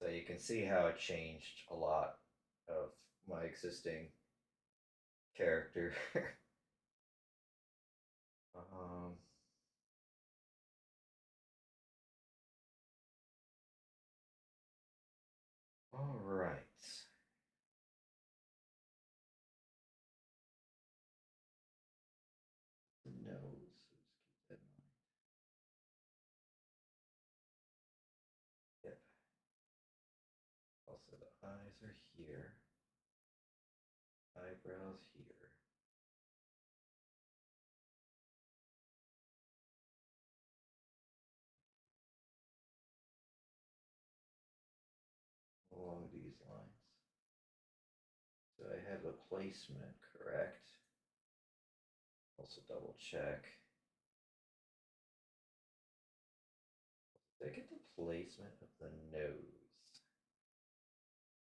So you can see how it changed a lot of my existing character. um, all right. The nose. Let's keep that in mind. Yep. Also, the eyes are here. Eyebrows here. Along these lines. So I have the placement correct. Also double check. Did I get the placement of the nose?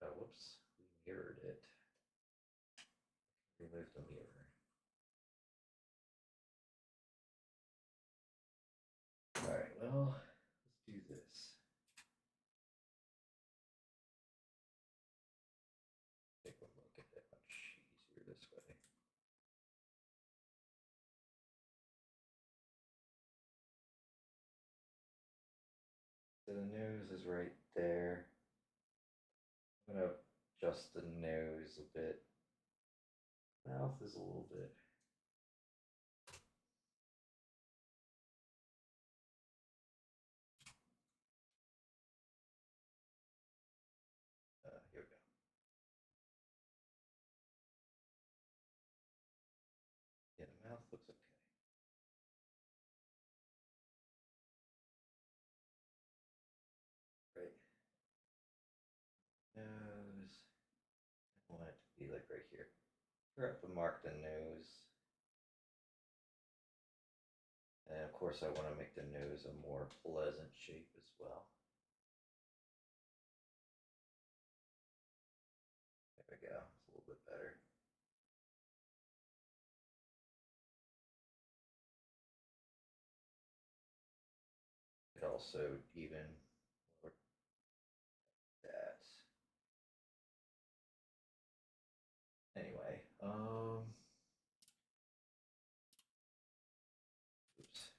Oh, whoops. We mirrored it. Remove the mirror. Alright, well, let's do this. Take a look at it much easier this way. So the nose is right there. I'm gonna adjust the nose a bit. Mouth is a little bit. Here we go. Yeah, the mouth looks okay. Right. Nose. I want it to be like right here. We're up and mark the nose. And of course, I want to make the nose a more pleasant shape as well. There we go. It's a little bit better. Could also even look that. Anyway, oops.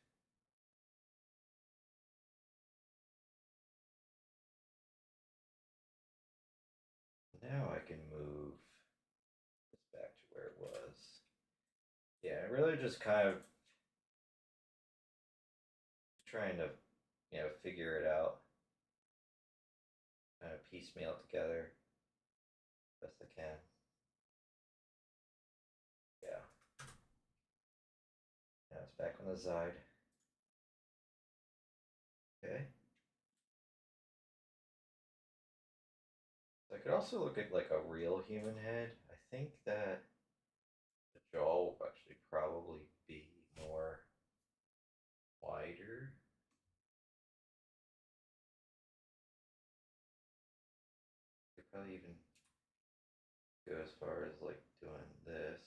Now I can move this back to where it was. Yeah, really just kind of trying to, figure it out, kind of piecemeal together best I can. Yeah. Now it's back on the side. Okay. So I could also look at like a real human head. I think that the jaw will actually probably be more wider. Could probably even go as far as like doing this.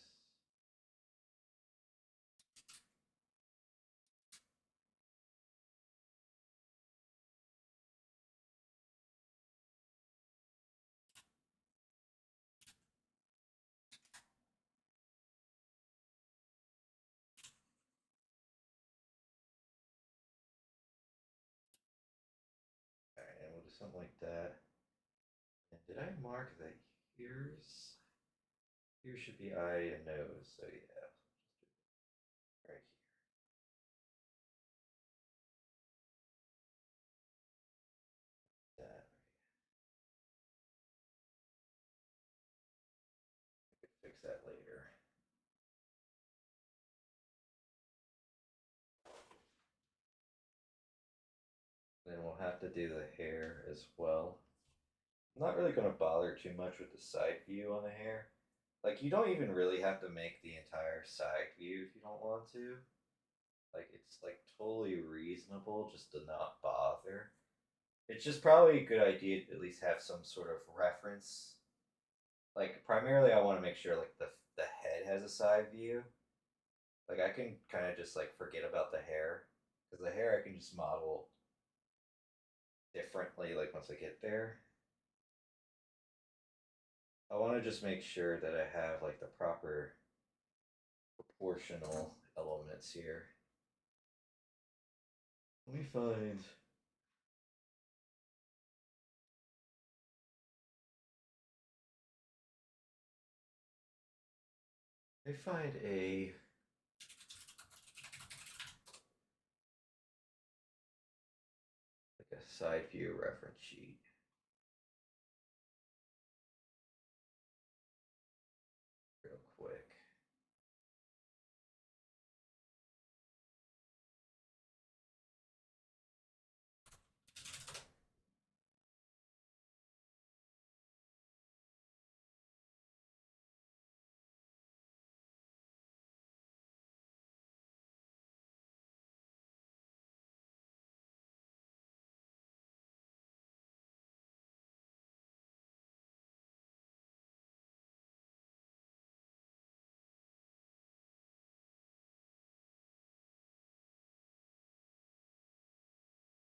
Alright, and we'll do something like that. And did I mark the ears? Here should be eye and nose, so yeah. Right here. That. I could fix that later. Then we'll have to do the hair as well. I'm not really going to bother too much with the side view on the hair. Like, you don't even really have to make the entire side view if you don't want to. Like, it's like totally reasonable just to not bother. It's just probably a good idea to at least have some sort of reference. Like, primarily, I want to make sure like the head has a side view. Like, I can kind of just like forget about the hair because the hair I can just model differently. Like once I get there, I want to just make sure that I have like the proper proportional elements here. Let me find. Let me find a side view reference sheet. Real quick.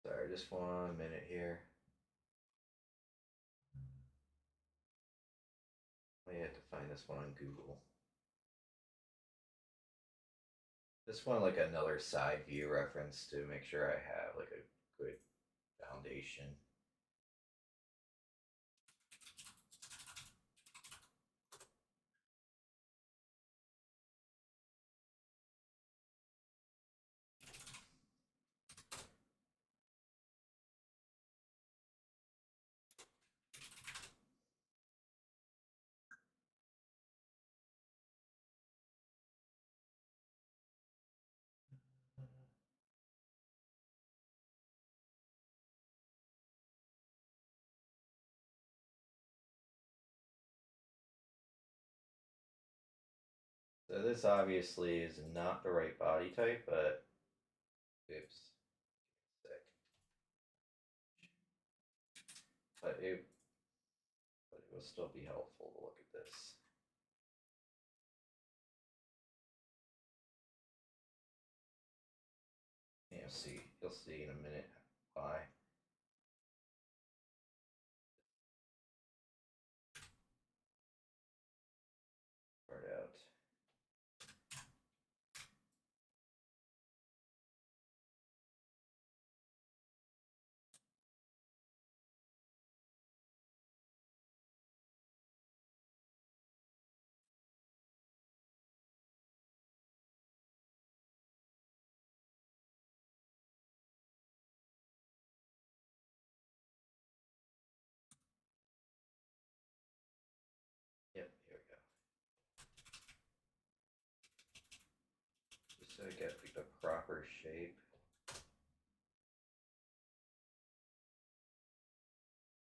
Sorry, just 1 minute here. I had to find this one on Google. Just want like another side view reference to make sure I have like a good foundation. So this obviously is not the right body type, but oops, sick. But it will still be helpful to look at this. You'll see in a minute why. Start out. Yep, here we go. Just so I get the proper shape.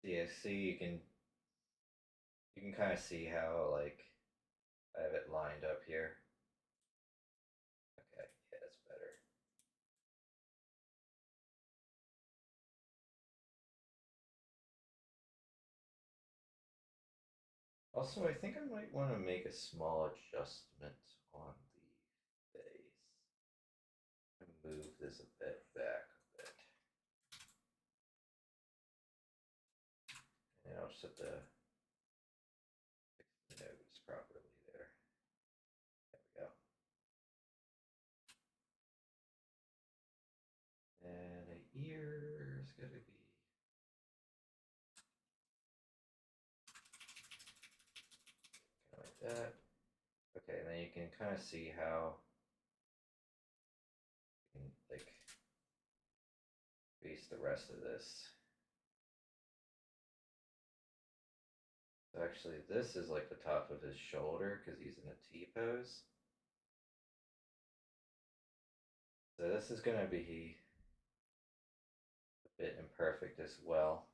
Yeah, see you can kind of see how like I have it lined up here. Okay, yeah, that's better. Also, I think I might want to make a small adjustment on the face. Move this a bit back a bit. And I'll just have to fix the nose properly there. There we go. And the ear is going to be kind of like that. Okay, and then you can kind of see how you can like face the rest of this. So actually, this is like the top of his shoulder because he's in a T pose. So this is going to be a bit imperfect as well.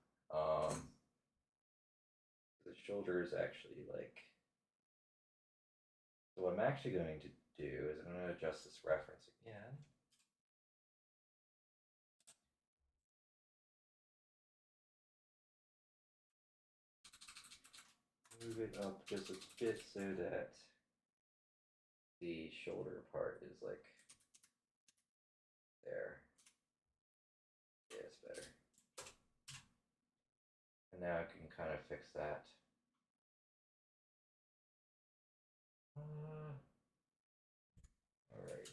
The shoulder is actually like. So what I'm actually going to do is I'm going to adjust this reference again. Move it up just a bit so that the shoulder part is like there. Yeah, it's better. And now I can kind of fix that. All right.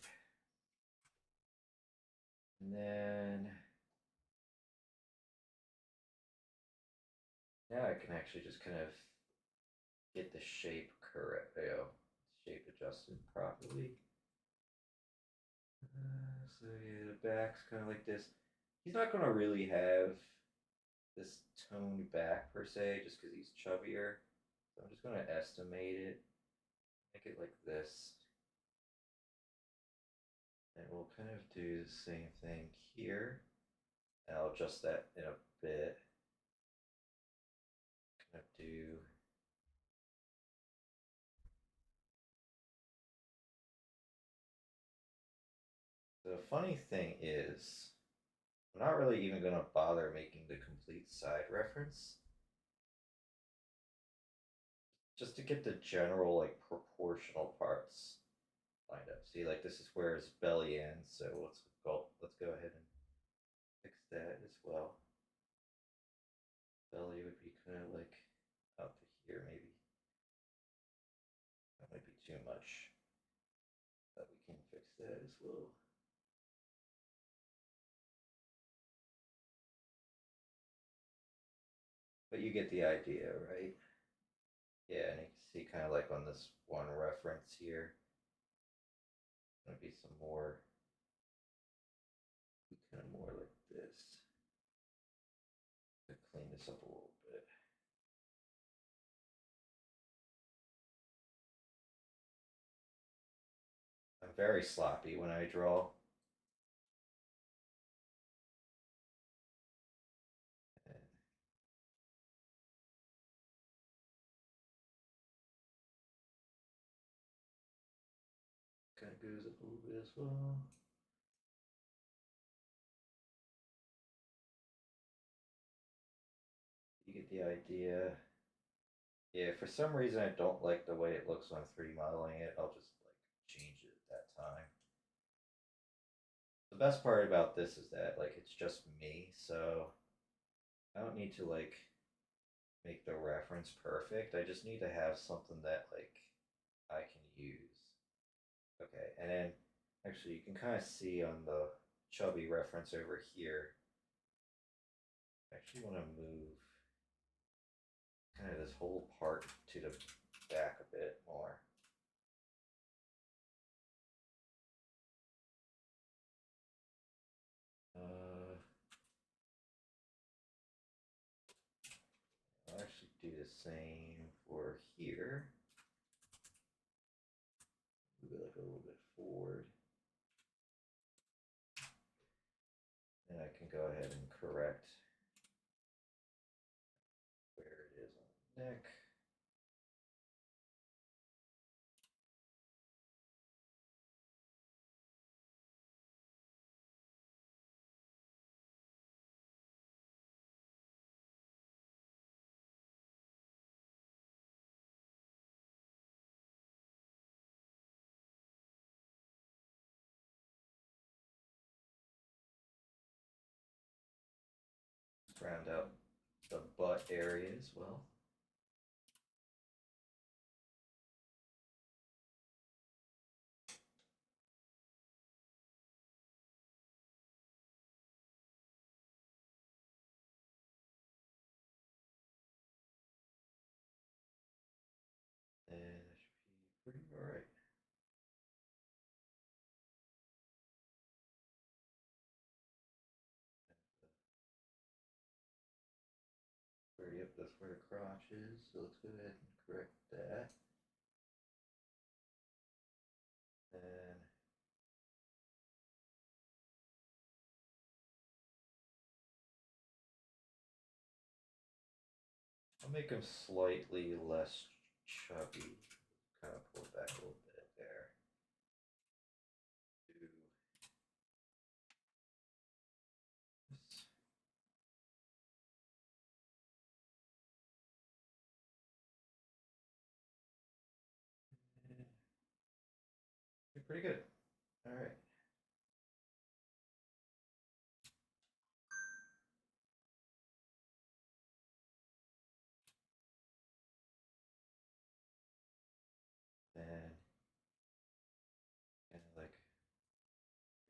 And then now I can actually just kind of get the shape correct, shape adjusted properly. So yeah, the back's kind of like this. He's not going to really have this toned back per se, just because he's chubbier. So I'm just going to estimate it, make it like this. And we'll kind of do the same thing here. And I'll adjust that in a bit. Kind of do the funny thing is, I'm not really even going to bother making the complete side reference. Just to get the general like proportional parts lined up. See, like this is where his belly ends, so let's go ahead and fix that as well. Belly would be kind of like up to here, maybe. That might be too much, but we can fix that as well. But you get the idea, right? Yeah, and you can see kind of like on this one reference here, gonna be some more, kind of more like this. To clean this up a little bit. I'm very sloppy when I draw. And kind of goes up a little bit as well. You get the idea. Yeah, for some reason I don't like the way it looks when I'm 3D modeling it. I'll just like change it at that time. The best part about this is that like it's just me, so I don't need to like make the reference perfect. I just need to have something that like I can use. Okay, and then actually you can kind of see on the chubby reference over here. I actually want to move kind of this whole part to the back a bit more. I'll actually do the same for here. Move it like a little bit forward. And I can go ahead and correct where it is on the neck. Round out the butt area as well. And that should be pretty alright. Yep, that's where the crotch is. So let's go ahead and correct that. And I'll make them slightly less chubby. Kind of pull it back a little bit there. Do this. Pretty good. All right. And kind of like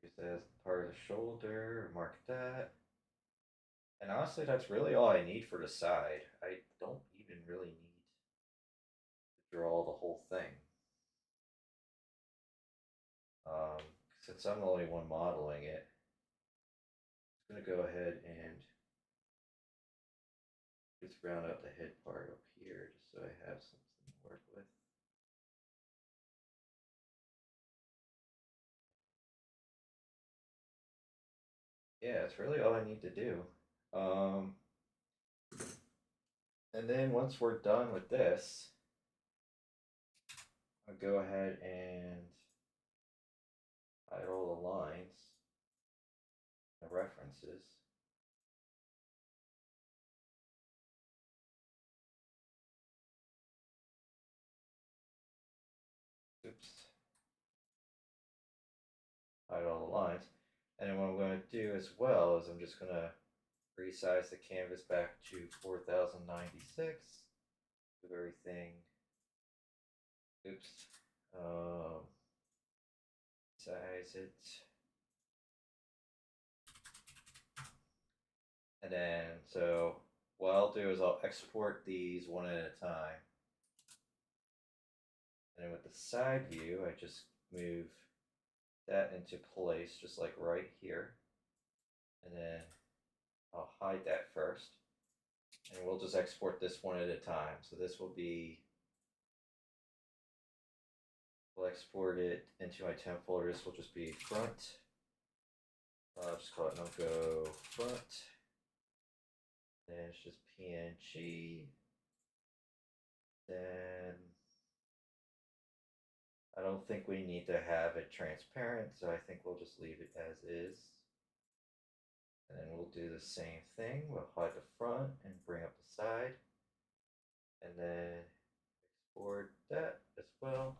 use that as part of the shoulder, mark that. And honestly, that's really all I need for the side. I don't even really need to draw the whole thing. Since I'm the only one modeling it, I'm going to go ahead and just round out the head part up here just so I have something to work with. Yeah, it's really all I need to do. And then once we're done with this, I'll go ahead and hide all the lines, the references. Oops. Hide all the lines. And then what I'm going to do as well is I'm just going to resize the canvas back to 4096. Move everything. Oops. Size it. And then, so what I'll do is I'll export these one at a time. And then with the side view, I just move that into place, just like right here. And then I'll hide that first. And we'll just export this one at a time. So this will be, we'll export it into my temp folder. This will just be front. I'll just call it Nunko front. And it's just PNG. Then I don't think we need to have it transparent, so I think we'll just leave it as is. And then we'll do the same thing. We'll hide the front and bring up the side. And then export that as well.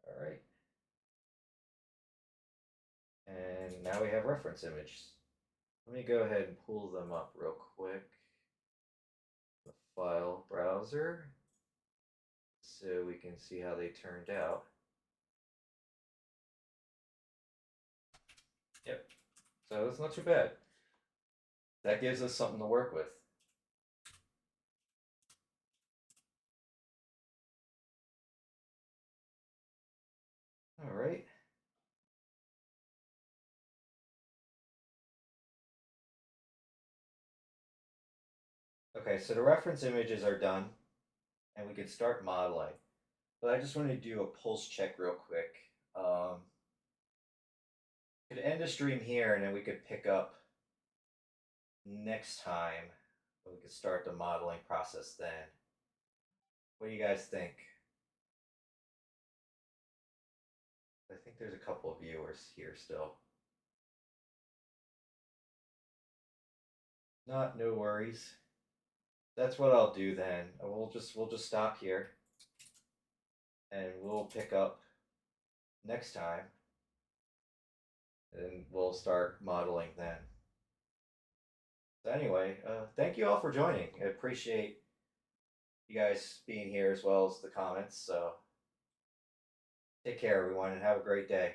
All right. And now we have reference images. Let me go ahead and pull them up real quick. The file browser, so we can see how they turned out. Yep. So it's not too bad. That gives us something to work with. All right. Okay, so the reference images are done, and we can start modeling. But I just want to do a pulse check real quick. Could end the stream here, and then we could pick up next time. We could start the modeling process then. What do you guys think? I think there's a couple of viewers here still. No worries. That's what I'll do then. We'll just stop here, and we'll pick up next time, and we'll start modeling then. So anyway, thank you all for joining. I appreciate you guys being here as well as the comments. So take care, everyone, and have a great day.